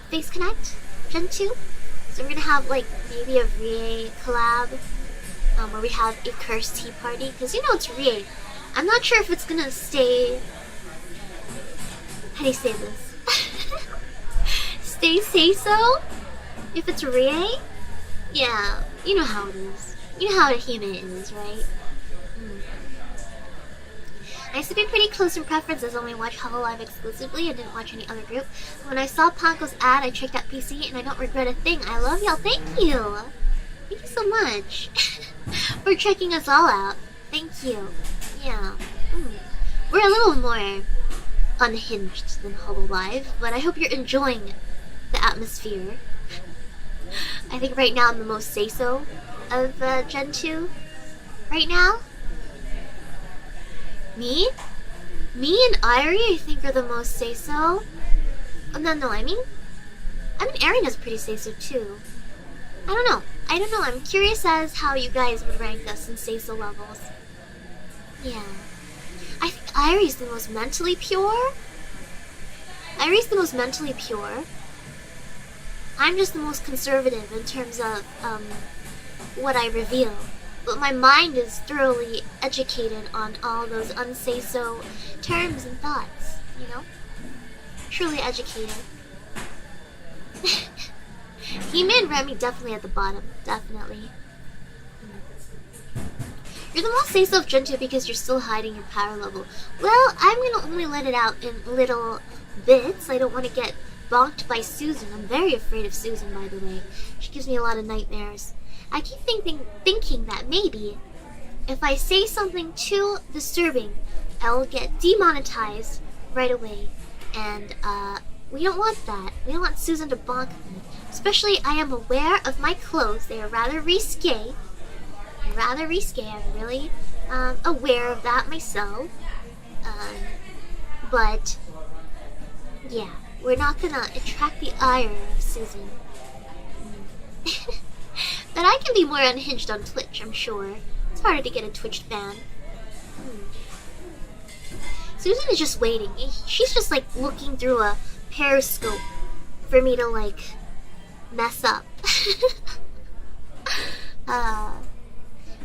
Face Connect Gen 2. So we're gonna have like maybe a Rie collab, where we have a cursed tea party, because you know it's Rie. I'm not sure if it's gonna stay. How do you say this? Say so? If it's Rie? Yeah, you know how it is. You know how a human is, right? I used to be pretty close in preferences, only watch Hololive exclusively and didn't watch any other group. When I saw Panko's ad, I checked out PC and I don't regret a thing. I love y'all. Thank you. Thank you so much for checking us all out. Thank you. Yeah. We're a little more unhinged than Hololive, but I hope you're enjoying the atmosphere. I think right now I'm the most say-so of Gen 2. Right now? Me and Irie, I think, are the most say-so. Oh, no, I mean, Arina's pretty say-so too. I don't know. I'm curious as how you guys would rank us in say-so levels. Yeah. I think Irie's the most mentally pure. I'm just the most conservative in terms of what I reveal. But my mind is thoroughly educated on all those unsay-so terms and thoughts, you know? Truly educated. Hime and Remy definitely at the bottom, definitely. You're the most say-so of Gen 2 because you're still hiding your power level. Well, I'm gonna only let it out in little bits. I don't want to get bonked by Susan. I'm very afraid of Susan, by the way. She gives me a lot of nightmares. I keep thinking that maybe if I say something too disturbing, I'll get demonetized right away. And we don't want that. We don't want Susan to bonk me. Especially, I am aware of my clothes. They are rather risque. I'm really aware of that myself. But yeah, we're not gonna attract the ire of Susan. But I can be more unhinged on Twitch, I'm sure. It's harder to get a Twitch fan. Susan is just waiting. She's just like looking through a periscope for me to like mess up.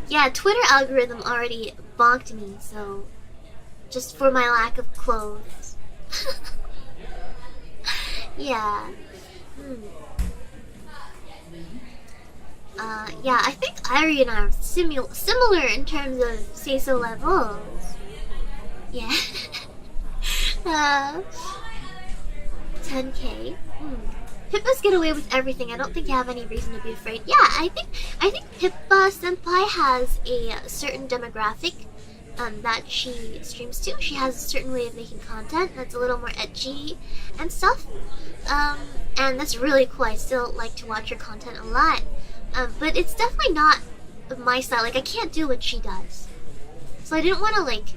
Yeah, Twitter algorithm already bonked me, so just for my lack of clothes. Yeah. Yeah, I think Irie and I are similar in terms of say-so levels. Yeah. 10K. Pippas get away with everything. I don't think you have any reason to be afraid. Yeah, I think Pippa Senpai has a certain demographic that she streams to. She has a certain way of making content that's a little more edgy and stuff. And that's really cool. I still like to watch her content a lot. But it's definitely not my style. Like, I can't do what she does. So I didn't want to, like,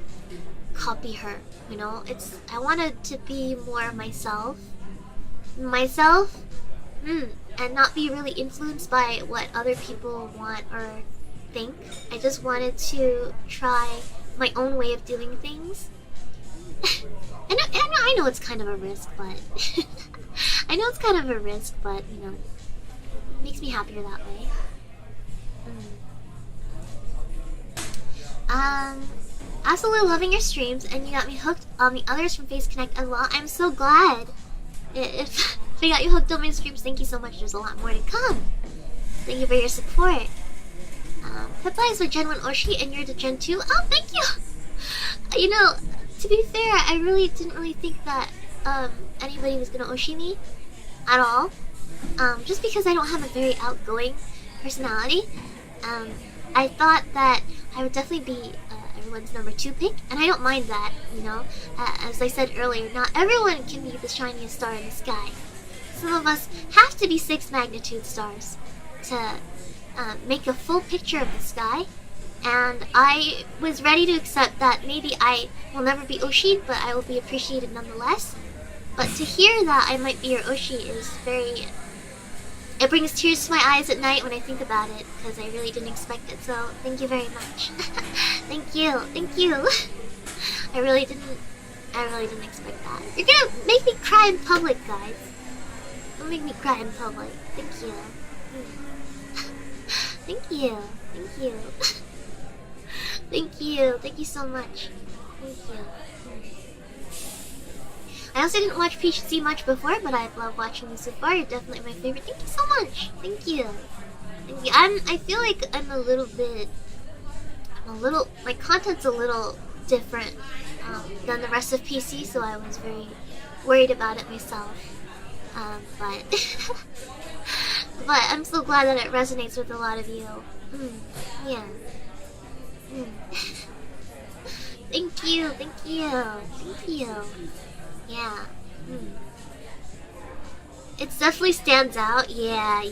copy her, you know? I wanted to be more myself. And not be really influenced by what other people want or think. I just wanted to try my own way of doing things. I know it's kind of a risk, but... I know it's kind of a risk, but, you know, it makes me happier that way. Absolutely loving your streams, and you got me hooked on the others from Face Connect as well. I'm so glad. If I got you hooked on my streams, thank you so much. There's a lot more to come. Thank you for your support. Pippa is with Gen 1 Oshi, and you're the Gen 2. Oh, thank you! You know, to be fair, I really didn't really think that anybody was gonna Oshi me at all. Just because I don't have a very outgoing personality. I thought that I would definitely be everyone's number 2 pick, and I don't mind that, you know. As I said earlier, not everyone can be the shiniest star in the sky. Some of us have to be 6 magnitude stars to make a full picture of the sky, and I was ready to accept that maybe I will never be Oshi'd, but I will be appreciated nonetheless. But to hear that I might be your Oshi is very... It brings tears to my eyes at night when I think about it, because I really didn't expect it, so thank you very much. Thank you. I really didn't expect that. You're gonna make me cry in public, guys. Don't make me cry in public. Thank you. Thank you so much. Thank you. I also didn't watch PHC much before, but I've loved watching you so far. You're definitely my favorite. Thank you so much. Thank you. I feel like my content's a little different than the rest of PC, so I was very worried about it myself. But I'm so glad that it resonates with a lot of you. Yeah. Thank you. Yeah. It definitely stands out. Yeah.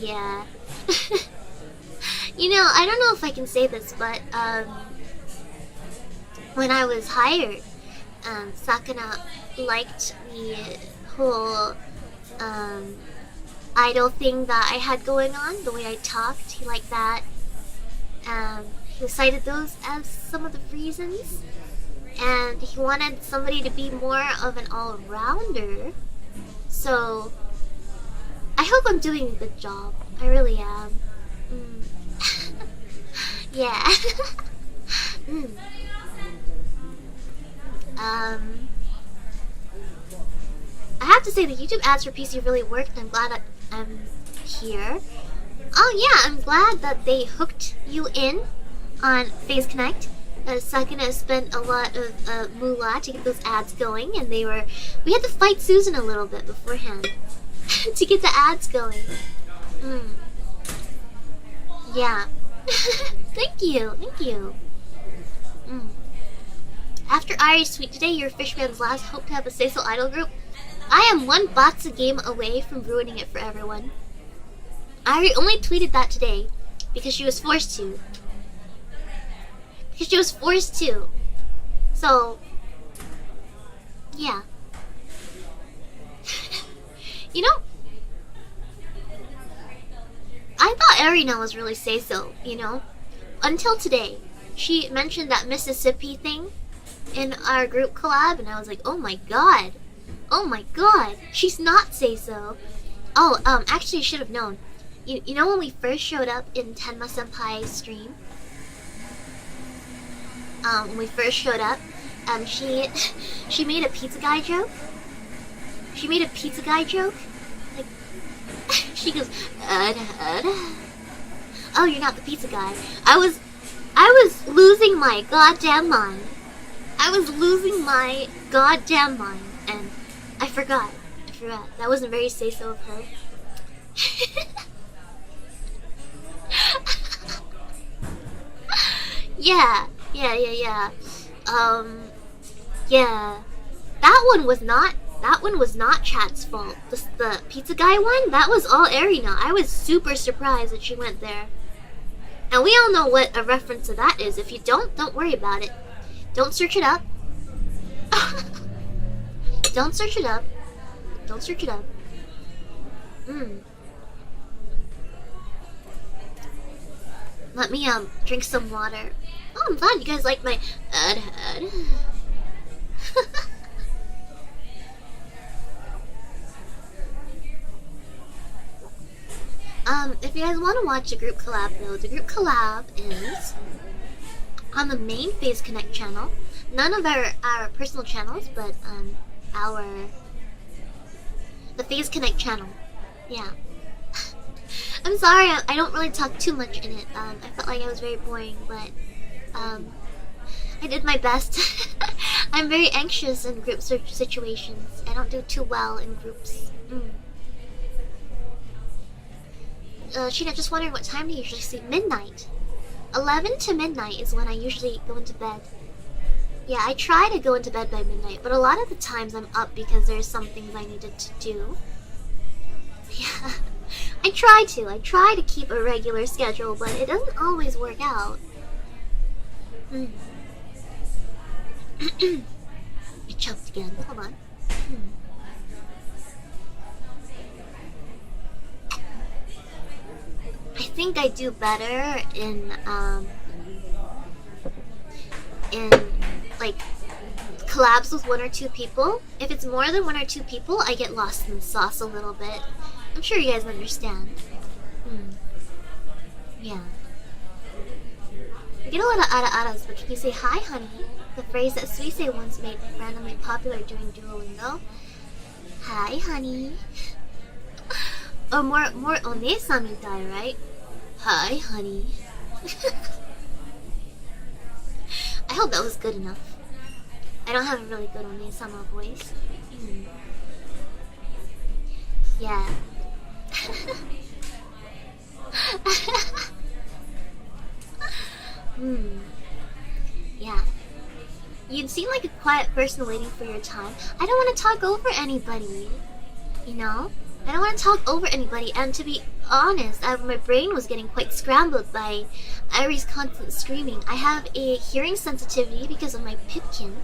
You know, I don't know if I can say this, but when I was hired, Sakana liked the whole idol thing that I had going on, the way I talked. He liked that. He cited those as some of the reasons. And he wanted somebody to be more of an all-rounder. So, I hope I'm doing a good job. I really am. Yeah. I have to say the YouTube ads for PC really worked, and I'm glad that I'm here. Oh yeah, I'm glad that they hooked you in on Phase Connect. Sakana spent a lot of moolah to get those ads going, and we had to fight Susan a little bit beforehand to get the ads going. Yeah. Thank you. After Irie's tweet today, your Fishman's last hope to have a Cecil idol group. I am one Batsu game away from ruining it for everyone. I only tweeted that today because she was forced to. Because she was forced to. So, yeah. You know, I thought Arina was really say-so, you know? Until today. She mentioned that Mississippi thing in our group collab, and I was like, oh my god. Oh my god. She's not say-so. Oh, actually I should have known. You know when we first showed up in Tenma Senpai's stream? When we first showed up, she made a pizza guy joke. She made a pizza guy joke. Like, she goes, oh, you're not the pizza guy. I was losing my goddamn mind. I was losing my goddamn mind, and I forgot. That wasn't very say-so of her. Yeah. Yeah. That one was not Chat's fault. The pizza guy one, that was all Arina. I was super surprised that she went there. And we all know what a reference to that is. If you don't worry about it. Don't search it up. Don't search it up. Don't search it up. Let me drink some water. Oh, I'm glad you guys like my if you guys want to watch a group collab though, the group collab is on the main Phase Connect channel. None of our personal channels, but the Phase Connect channel. Yeah. I'm sorry, I don't really talk too much in it. I felt like I was very boring, but I did my best. I'm very anxious in group search situations. I don't do too well in groups. Shiina, just wondering what time do you usually sleep? Midnight. 11 to midnight is when I usually go into bed. Yeah, I try to go into bed by midnight, but a lot of the times I'm up because there's some things I needed to do. Yeah, I try to keep a regular schedule, but it doesn't always work out. I choked again. Hold on. I think I do better in like collabs with one or two people. If it's more than one or two people, I get lost in the sauce a little bit. I'm sure you guys understand. Yeah. I get a lot of ara-aras, but can you say hi, honey? The phrase that Suisei once made randomly popular during Duolingo. Hi, honey. Or more One-san mitai, right? Hi, honey. I hope that was good enough. I don't have a really good One-sama voice. Yeah. Yeah. You seem like a quiet person waiting for your time. I don't want to talk over anybody. You know? I don't want to talk over anybody, and to be honest, my brain was getting quite scrambled by Irie's constant screaming. I have a hearing sensitivity because of my pipkin.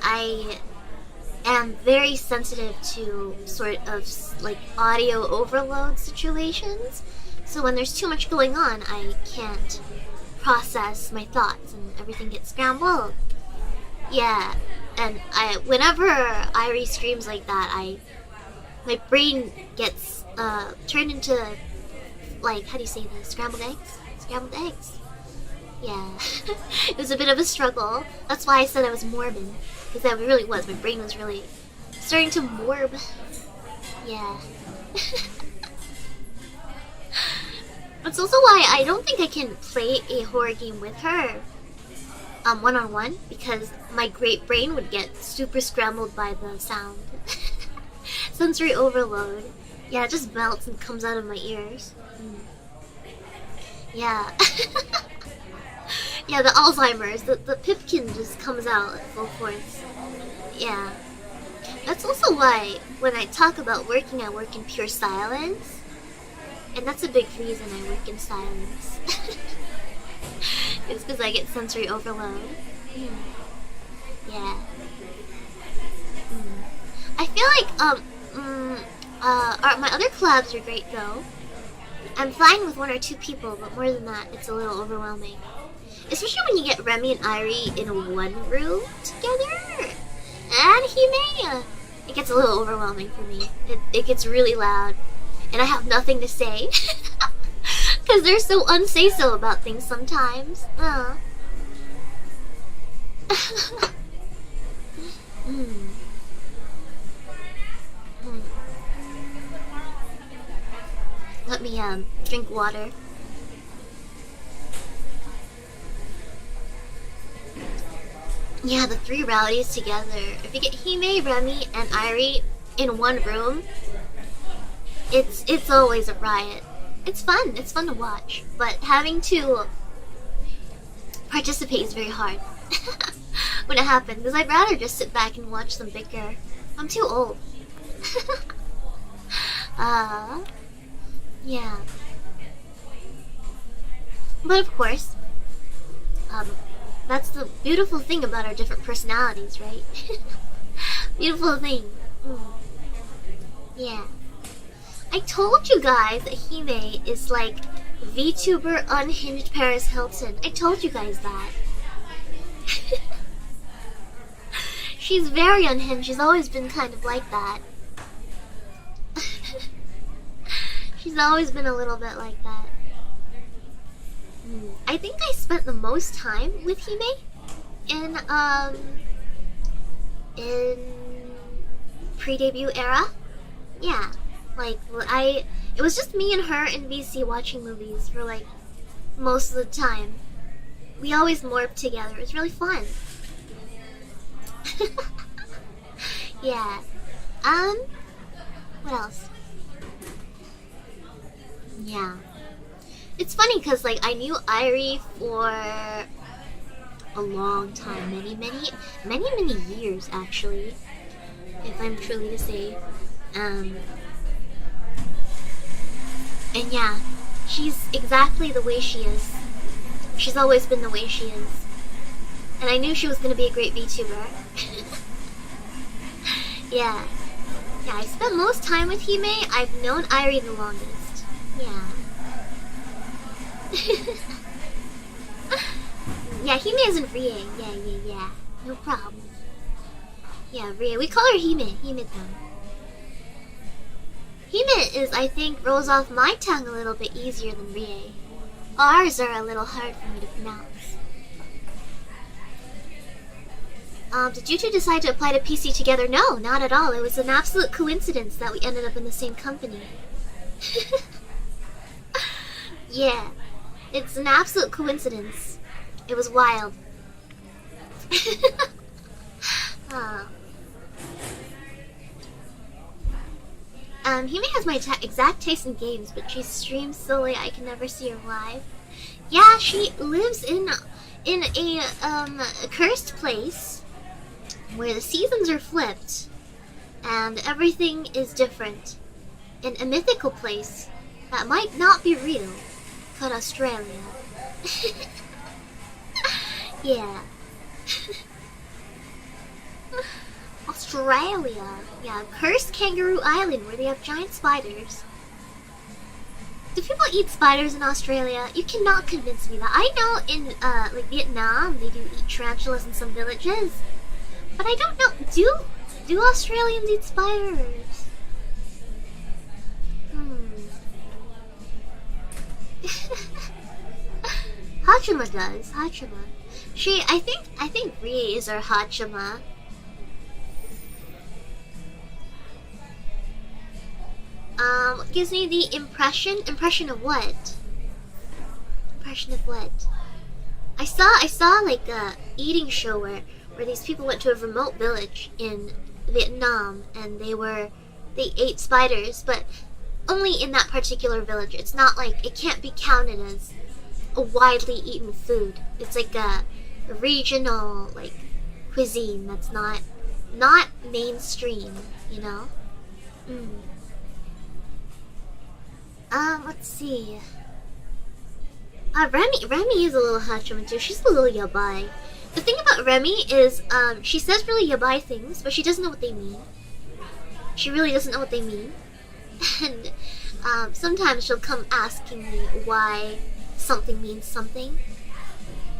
I am very sensitive to sort of like audio overload situations. So when there's too much going on, I can't process my thoughts and everything gets scrambled. Yeah. And whenever Irie screams like that, my brain gets turned into, like, how do you say this? Scrambled eggs? Scrambled eggs. Yeah. It was a bit of a struggle. That's why I said I was morbid. Because that really was. My brain was really starting to morb. Yeah. That's also why I don't think I can play a horror game with her one-on-one, because my great brain would get super scrambled by the sound. Sensory overload. Yeah, it just melts and comes out of my ears. Yeah. Yeah, the Alzheimer's, the pipkin just comes out at full force. Yeah. That's also why when I talk about working, I work in pure silence. And that's a big reason I work in silence. It's because I get sensory overload. Yeah. I feel like, my other collabs are great though. I'm fine with 1 or 2 people, but more than that, it's a little overwhelming. Especially when you get Remy and Irie in one room together. And Hime! It gets a little overwhelming for me. It gets really loud. And I have nothing to say. Because they're so unsay-so about things sometimes. Let me drink water. Yeah, the 3 rowdies together. If you get Hime, Remy, and Irie in one room, it's always a riot. It's fun. It's fun to watch, but having to participate is very hard when it happens. Because I'd rather just sit back and watch them bicker. I'm too old. Yeah. But of course, that's the beautiful thing about our different personalities, right? Beautiful thing. Yeah. I told you guys that Hime is like VTuber unhinged Paris Hilton. I told you guys that. She's very unhinged. She's always been kind of like that. She's always been a little bit like that. I think I spent the most time with Hime in pre-debut era. Yeah, like it was just me and her in VC watching movies for like most of the time. We always morphed together. It was really fun. Yeah. What else? Yeah. It's funny because like I knew Irie for a long time, many years actually, if I'm truly to say. And yeah, she's exactly the way she is. She's always been the way she is. And I knew she was going to be a great VTuber. Yeah. Yeah, I spent most time with Hime. I've known Irie the longest. Yeah. Yeah, Hime isn't Rie. Yeah. No problem. Yeah, Rie. We call her Hime. Hime-tan. Hime is, I think, rolls off my tongue a little bit easier than Rie. R's are a little hard for me to pronounce. Did you two decide to apply to PC together? No, not at all. It was an absolute coincidence that we ended up in the same company. Yeah, it's an absolute coincidence. It was wild. Hime has my exact taste in games, but she streams solely. I can never see her live. Yeah, she lives in a cursed place where the seasons are flipped and everything is different. In a mythical place that might not be real, called Australia. Yeah. Australia. Yeah, cursed kangaroo island where they have giant spiders. Do people eat spiders in Australia? You cannot convince me that. I know in like Vietnam they do eat tarantulas in some villages, but I don't know. Do Australians eat spiders? Hachima does. Hachima. I think Rie is our Hachima. Gives me the impression of what? Impression of what? I saw like a eating show where these people went to a remote village in Vietnam and they ate spiders, but only in that particular village. It's not like, it can't be counted as a widely eaten food. It's like a regional like cuisine that's not not mainstream, you know? Let's see. Remy is a little hachiman too. She's a little yabai. The thing about Remy is, she says really yabai things, but she doesn't know what they mean. She really doesn't know what they mean. And, sometimes she'll come asking me why something means something.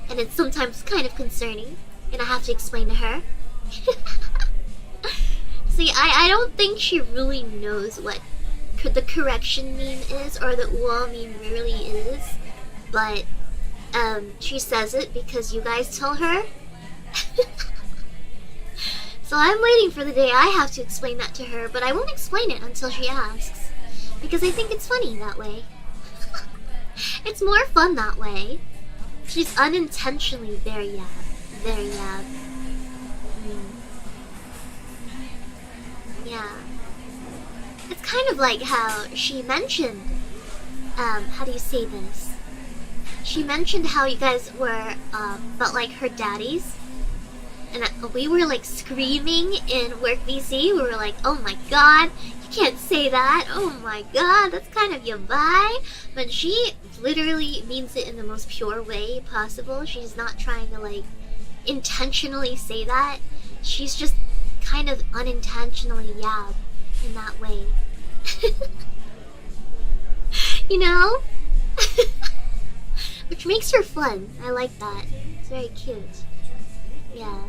And it's sometimes kind of concerning, and I have to explain to her. See, I don't think she really knows what the correction mean is, or the uo mean really is. But, she says it because you guys tell her. So I'm waiting for the day I have to explain that to her, but I won't explain it until she asks. Because I think it's funny that way. It's more fun that way. She's unintentionally very yab. Very yab. Yeah. It's kind of like how she mentioned, how do you say this? She mentioned how you guys were, felt like her daddies. And we were like screaming in work VC. We were like, oh my god, you can't say that. Oh my god, that's kind of yabai. But she literally means it in the most pure way possible. She's not trying to like intentionally say that. She's just kind of unintentionally yab in that way. You know? Which makes her fun. I like that. It's very cute. Yeah.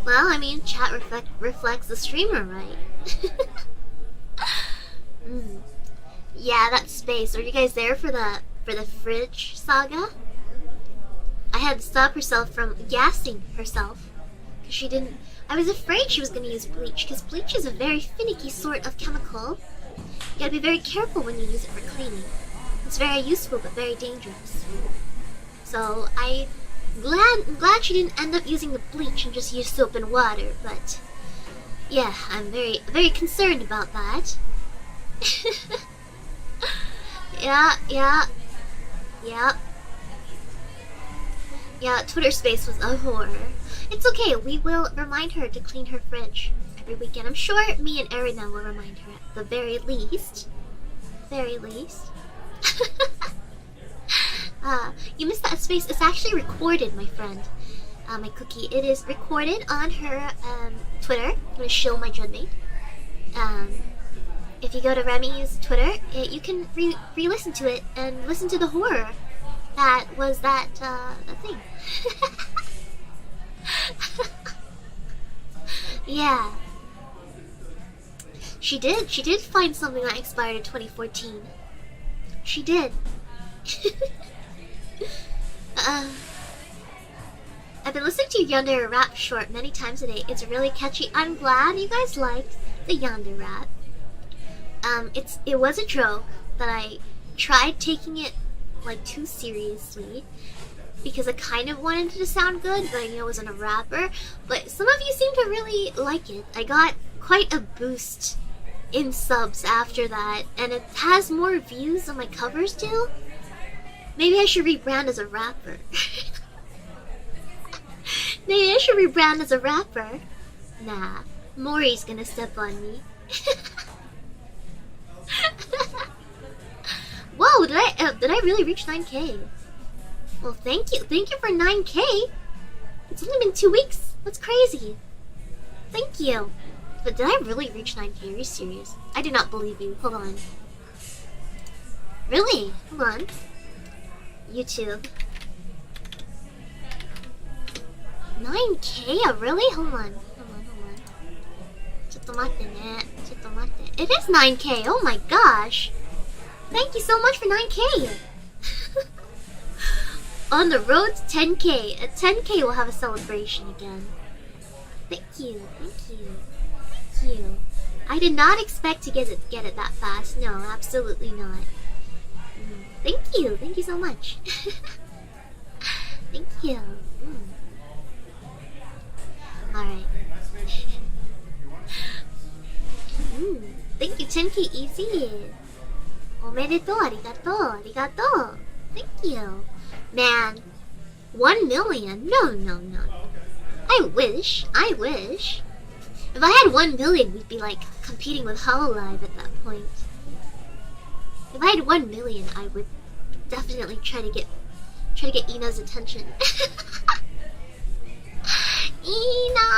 Well, I mean, chat reflects the streamer, right? Yeah, that space. Are you guys there for the fridge saga? I had to stop herself from gassing herself. Because she didn't... I was afraid she was going to use bleach, because bleach is a very finicky sort of chemical. You gotta be very careful when you use it for cleaning. It's very useful, but very dangerous. So, I'm glad she didn't end up using the bleach and just use soap and water, but... yeah, I'm very, very concerned about that. Yeah. Yeah, Twitter space was a horror. It's okay, we will remind her to clean her fridge every weekend. I'm sure me and Erina will remind her at the very least. You missed that space. It's actually recorded, my friend. My cookie. It is recorded on her Twitter. I'm gonna show my dreadmate. If you go to Remy's Twitter, you can re-listen to it and listen to the horror that was that thing. Yeah. She did find something that expired in 2014. She did. I've been listening to Yandere rap short many times a day. It's really catchy. I'm glad you guys liked the Yandere rap. It was a joke that I tried taking it like too seriously because I kind of wanted it to sound good, but I knew I wasn't a rapper. But some of you seem to really like it. I got quite a boost in subs after that, and it has more views than my covers do. Maybe I should rebrand as a rapper. Maybe I should rebrand as a rapper. Nah, Maury's gonna step on me. Whoa, did I really reach 9K? Well, thank you for 9K. It's only been 2 weeks. That's crazy. Thank you. But did I really reach 9K? Are you serious? I do not believe you. Hold on. Really? Hold on. YouTube. 9K? Really? Hold on. It is 9K. Oh my gosh. Thank you so much for 9K. On the road to 10K. At 10K we'll have a celebration again. Thank you. I did not expect to get it that fast. No, absolutely not. Thank you so much. Thank you. Alright. Thank you, 10K easy. Omedetou, arigatou. Thank you. Man, 1 million? No. I wish. I wish. If I had 1 million, we'd be like competing with Hololive at that point. If I had 1 million, I would definitely try to get Ina's attention. Ina,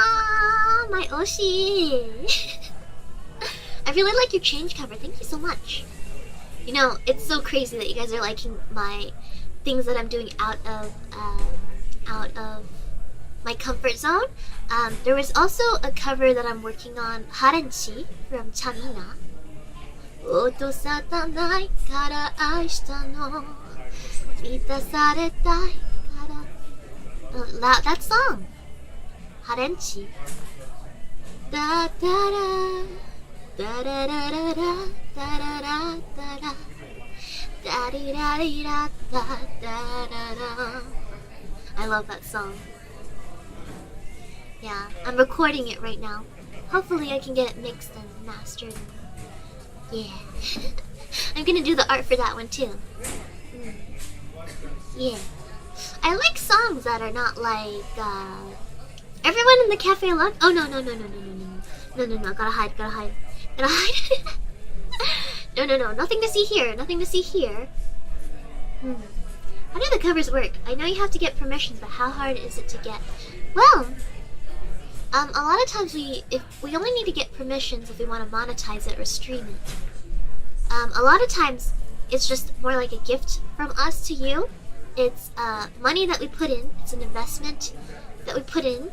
my Oshi. I really like your change cover. Thank you so much. You know, it's so crazy that you guys are liking my things that I'm doing out of my comfort zone. There was also a cover that I'm working on, Harenchi from Chanina. Oto satanai kara aishita no mitasaretai kara. That song, Harenchi. Da da da da da da da da da da da da da da da. I love that song. Yeah, I'm recording it right now. Hopefully I can get it mixed and mastered. Yeah. I'm gonna do the art for that one too. Yeah. I like songs that are not like, everyone in the cafe look. Oh no. Gotta hide. No. Nothing to see here. How do the covers work? I know you have to get permissions, but how hard is it to get? Well, a lot of times we only need to get permissions if we want to monetize it or stream it. A lot of times it's just more like a gift from us to you. It's money that we put in. It's an investment that we put in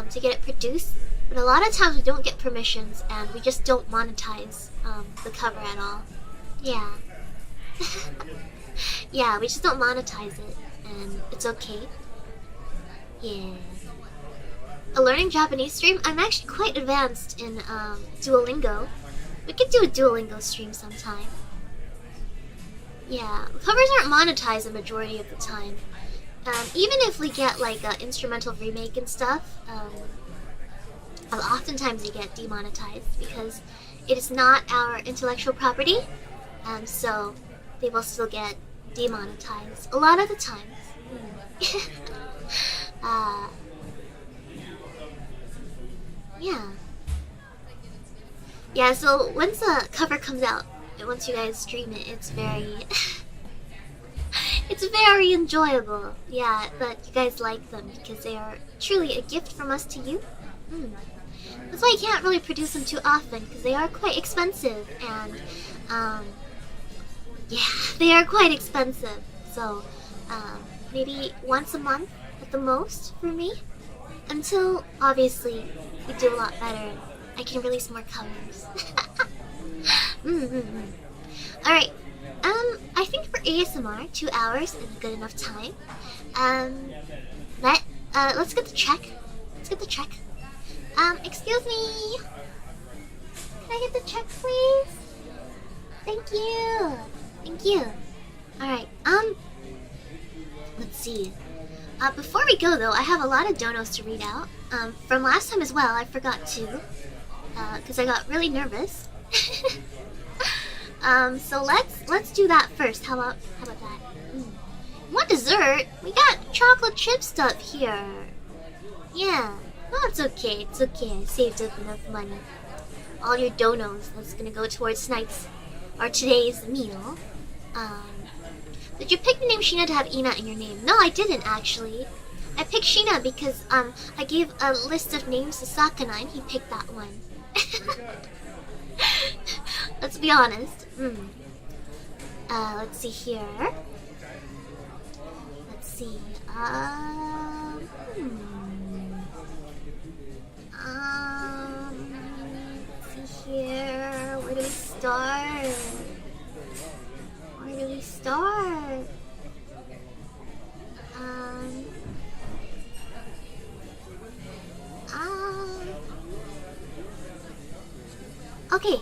to get it produced. But a lot of times we don't get permissions and we just don't monetize the cover at all. Yeah. Yeah, we just don't monetize it, and it's okay. Yeah. A learning Japanese stream? I'm actually quite advanced in Duolingo. We could do a Duolingo stream sometime. Yeah, covers aren't monetized the majority of the time. Even if we get like instrumental remake and stuff, oftentimes we get demonetized because it is not our intellectual property, so they will still get demonetized a lot of the times. Yeah, so once the cover comes out, and once you guys stream it, it's very it's very enjoyable. Yeah, that you guys like them because they are truly a gift from us to you. That's why you can't really produce them too often because they are quite expensive, and yeah, they are quite expensive. So maybe once a month at the most for me, until obviously we do a lot better and I can release more covers. Alright, I think for ASMR 2 hours is a good enough time. Let's get the check. Excuse me, can I get the check please? Thank you. Alright, let's see. Before we go though, I have a lot of donos to read out. From last time as well, I forgot to, because I got really nervous. So let's do that first. How about that? What dessert? We got chocolate chip stuff here. Yeah. No, it's okay. I saved up enough money. All your donos, that's gonna go towards today's meal. Did you pick the name Shiina to have Ina in your name? No, I didn't actually. I picked Shiina because I gave a list of names to Sakana and he picked that one. Let's be honest. Let's see here. Let's see. Let's see here. Where do we start? Okay.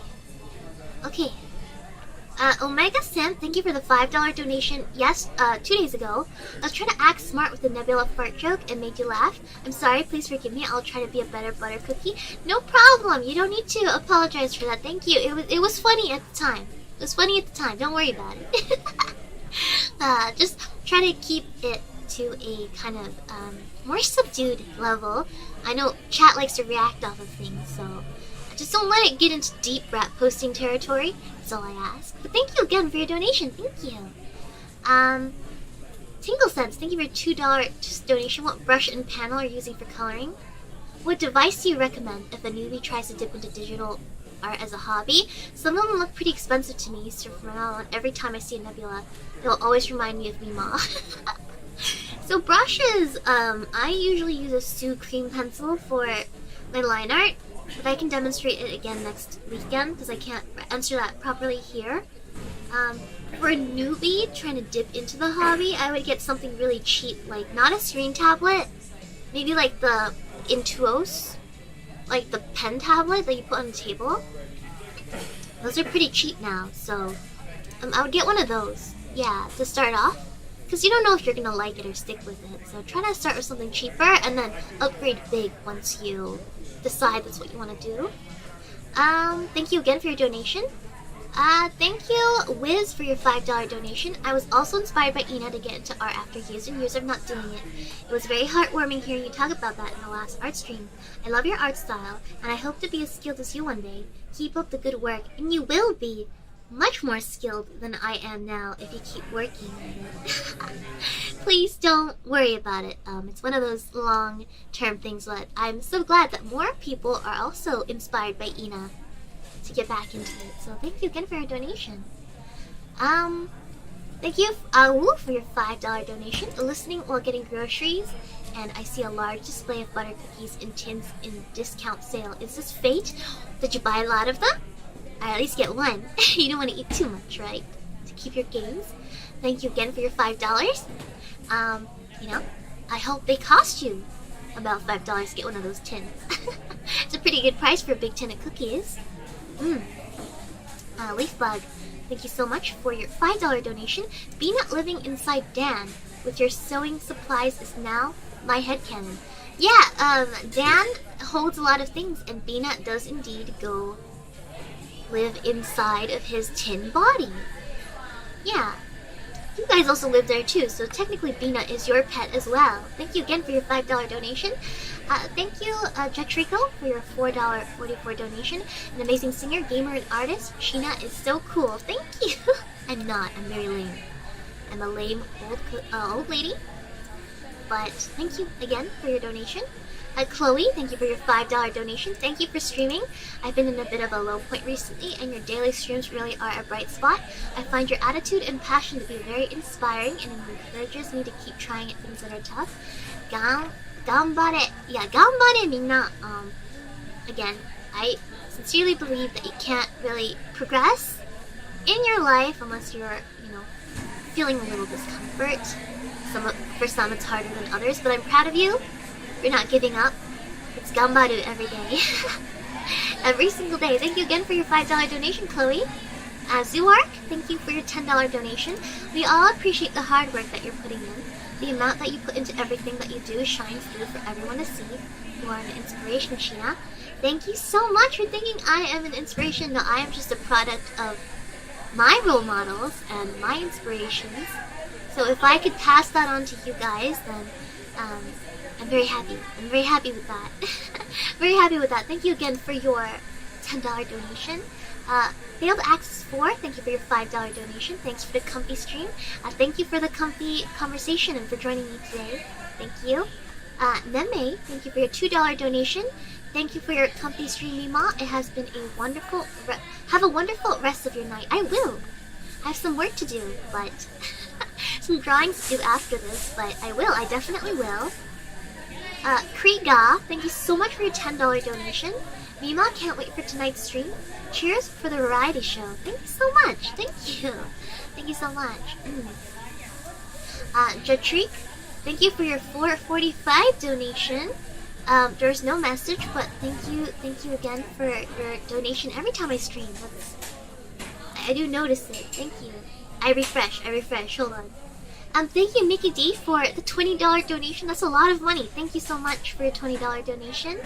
Omega Sam, thank you for the $5 donation. Yes, 2 days ago, I was trying to act smart with the Nebula fart joke and made you laugh. I'm sorry, please forgive me. I'll try to be a better butter cookie. No problem. You don't need to apologize for that. Thank you. It was funny at the time. Don't worry about it. Just try to keep it to a kind of more subdued level. I know chat likes to react off of things, so just don't let it get into deep rap posting territory. That's all I ask. But thank you again for your donation. Thank you. Tingle Sense, thank you for your $2 donation. What brush and panel are you using for coloring? What device do you recommend if a newbie tries to dip into digital art as a hobby? Some of them look pretty expensive to me, so from now on, every time I see a nebula, they'll always remind me of Meemaw. So brushes, I usually use a Sue cream pencil for my line art, but I can demonstrate it again next weekend because I can't answer that properly here. For a newbie trying to dip into the hobby, I would get something really cheap, like not a screen tablet, maybe like the Intuos, like the pen tablet that you put on the table. Those are pretty cheap now, so I would get one of those, yeah, to start off, because you don't know if you're gonna like it or stick with it. So try to start with something cheaper and then upgrade big once you decide that's what you want to do. Thank you again for your donation. Thank you, Wiz, for your $5 donation. I was also inspired by Ina to get into art after years and years of not doing it. It was very heartwarming hearing you talk about that in the last art stream. I love your art style, and I hope to be as skilled as you one day. Keep up the good work, and you will be much more skilled than I am now if you keep working at it. Please don't worry about it. It's one of those long-term things, but I'm so glad that more people are also inspired by Ina to get back into it. So thank you again for your donation. Thank you, for your $5 donation. Listening while getting groceries, and I see a large display of butter cookies in tins in discount sale. Is this fate? Did you buy a lot of them? I at least get one. You don't want to eat too much, right? To keep your gains. Thank you again for your $5. You know, I hope they cost you about $5 to get one of those tins. It's a pretty good price for a big tin of cookies. Leafbug, thank you so much for your $5 donation. Beanut living inside Dan with your sewing supplies is now my headcanon. Yeah, Dan holds a lot of things, and Beanut does indeed go live inside of his tin body. Yeah. You guys also live there too, so technically Beanut is your pet as well. Thank you again for your $5 donation. Thank you, Jetrico, for your $4.44 donation. An amazing singer, gamer, and artist. Shiina is so cool. Thank you. I'm not. I'm very lame. I'm a lame old lady. But thank you again for your donation. Chloe, thank you for your $5 donation. Thank you for streaming. I've been in a bit of a low point recently, and your daily streams really are a bright spot. I find your attitude and passion to be very inspiring, and it encourages me to keep trying at things that are tough. Ganbare. Yeah, ganbare minna. Again, I sincerely believe that you can't really progress in your life unless you're, feeling a little discomfort. For some it's harder than others, but I'm proud of you. You're not giving up. It's ganbaru every day. Every single day. Thank you again for your $5 donation, Chloe. Zuark, thank you for your $10 donation. We all appreciate the hard work that you're putting in. The amount that you put into everything that you do shines through for everyone to see. You are an inspiration, Shiina. Thank you so much for thinking I am an inspiration. No, I am just a product of my role models and my inspirations. So if I could pass that on to you guys, then I'm very happy. I'm very happy with that. Very happy with that. Thank you again for your $10 donation. Failed Access 4, thank you for your $5 donation. Thanks for the comfy stream. Thank you for the comfy conversation and for joining me today. Thank you. Neme, thank you for your $2 donation. Thank you for your comfy stream, Meemaw. It has been a wonderful... Have a wonderful rest of your night. I will. I have some work to do, but... some drawings to do after this, but I will. I definitely will. Kriga, thank you so much for your $10 donation. Meemaw can't wait for tonight's stream. Cheers for the variety show. Thank you so much. Thank you. Thank you so much. Jatrik, thank you for your $4.45 donation. There's no message, but thank you again for your donation every time I stream. I do notice it. Thank you. I refresh. Hold on. Thank you, Mickey D, for the $20 donation. That's a lot of money. Thank you so much for your $20 donation.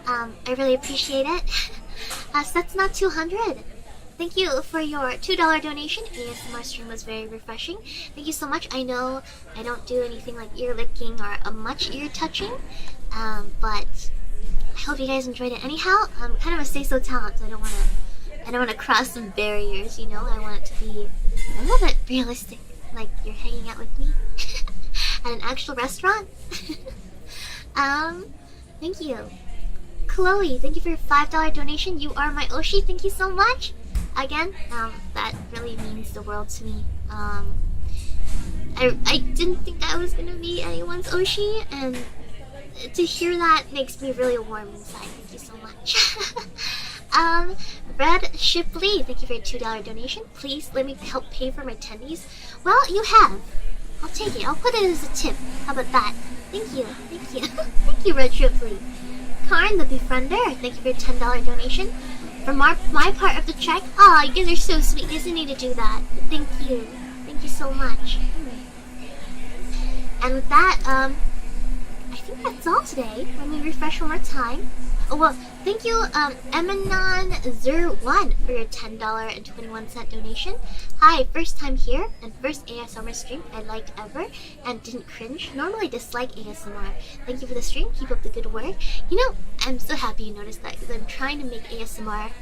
I really appreciate it. So that's not 200. thank you for your $2 donation. ASMR stream was very refreshing. Thank you so much. I know I don't do anything like ear licking or much ear touching, but I hope you guys enjoyed it anyhow. I'm kind of a say-so talent, so I don't want to cross some barriers, you know. I want it to be a little bit realistic, like you're hanging out with me at an actual restaurant. Thank you. Chloe, thank you for your $5 donation. You are my Oshi. Thank you so much. Again, that really means the world to me. I didn't think I was gonna be anyone's Oshi, and to hear that makes me really warm inside. Thank you so much. Red Shipley, thank you for your $2 donation. Please let me help pay for my tendies. Well, you have. I'll take it. I'll put it as a tip. How about that? Thank you. Thank you. Thank you, Red Shipley. Karn, the Befriender, thank you for your $10 donation. For my part of the check, you guys are so sweet. You guys didn't need to do that. But thank you. Thank you so much. And with that, I think that's all today. Let me refresh one more time. Oh, well, thank you, Emanon01 for your $10.21 donation. Hi, first time here and first ASMR stream I liked ever and didn't cringe. Normally dislike ASMR. Thank you for the stream. Keep up the good work. You know, I'm so happy you noticed that because I'm trying to make ASMR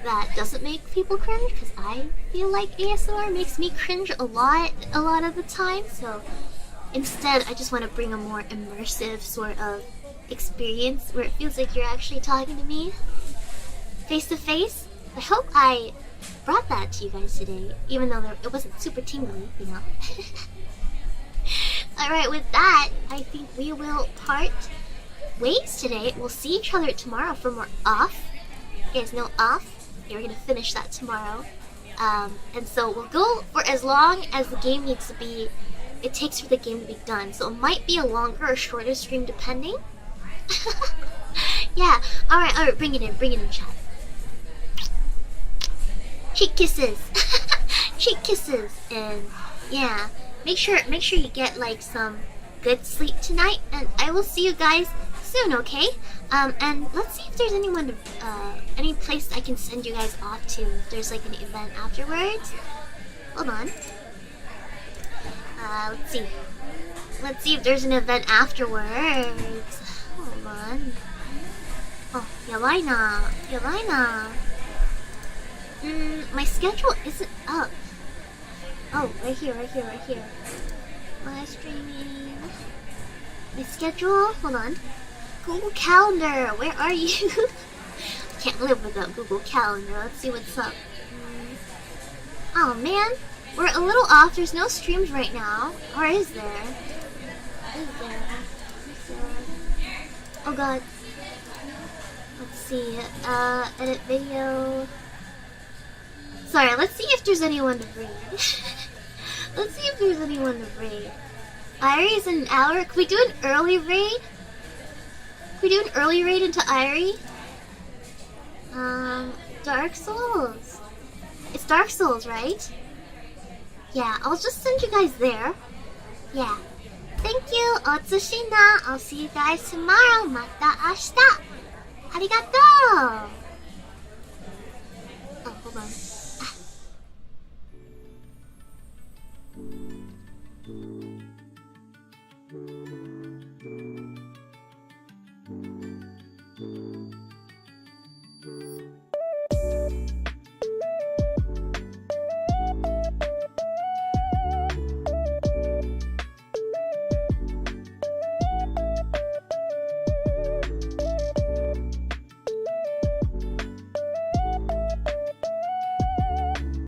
that doesn't make people cringe because I feel like ASMR makes me cringe a lot of the time. So instead, I just want to bring a more immersive sort of experience where it feels like you're actually talking to me face to face. I hope I brought that to you guys today, even though it wasn't super tingly, you know. Alright, with that, I think we will part ways today. We'll see each other tomorrow for more off. You guys know off? Yeah, we're gonna finish that tomorrow. And so we'll go for as long as the game needs to be. It takes for the game to be done. So it might be a longer or shorter stream depending. Yeah, alright, bring it in, chat. Cheek kisses. Cheek kisses. And yeah, make sure you get like some good sleep tonight, and I will see you guys soon, okay? And let's see if there's anyone any place I can send you guys off to if there's like an event afterwards. Hold on. Let's see if there's an event afterwards. Hold on. Oh, Yelena. My schedule isn't up. Oh, right here. Live streaming. My schedule, hold on. Google Calendar, where are you? I can't live without Google Calendar. Let's see what's up. Oh man, we're a little off. There's no streams right now. Or is there? Oh god. Let's see. Edit video. Sorry, let's see if there's anyone to raid. Irie's in an hour. Can we do an early raid? Into Irie? Dark Souls. It's Dark Souls, right? Yeah, I'll just send you guys there. Yeah. Thank you, Otsushina. I'll see you guys tomorrow. Mata ashita. Arigato. Oh, hold on.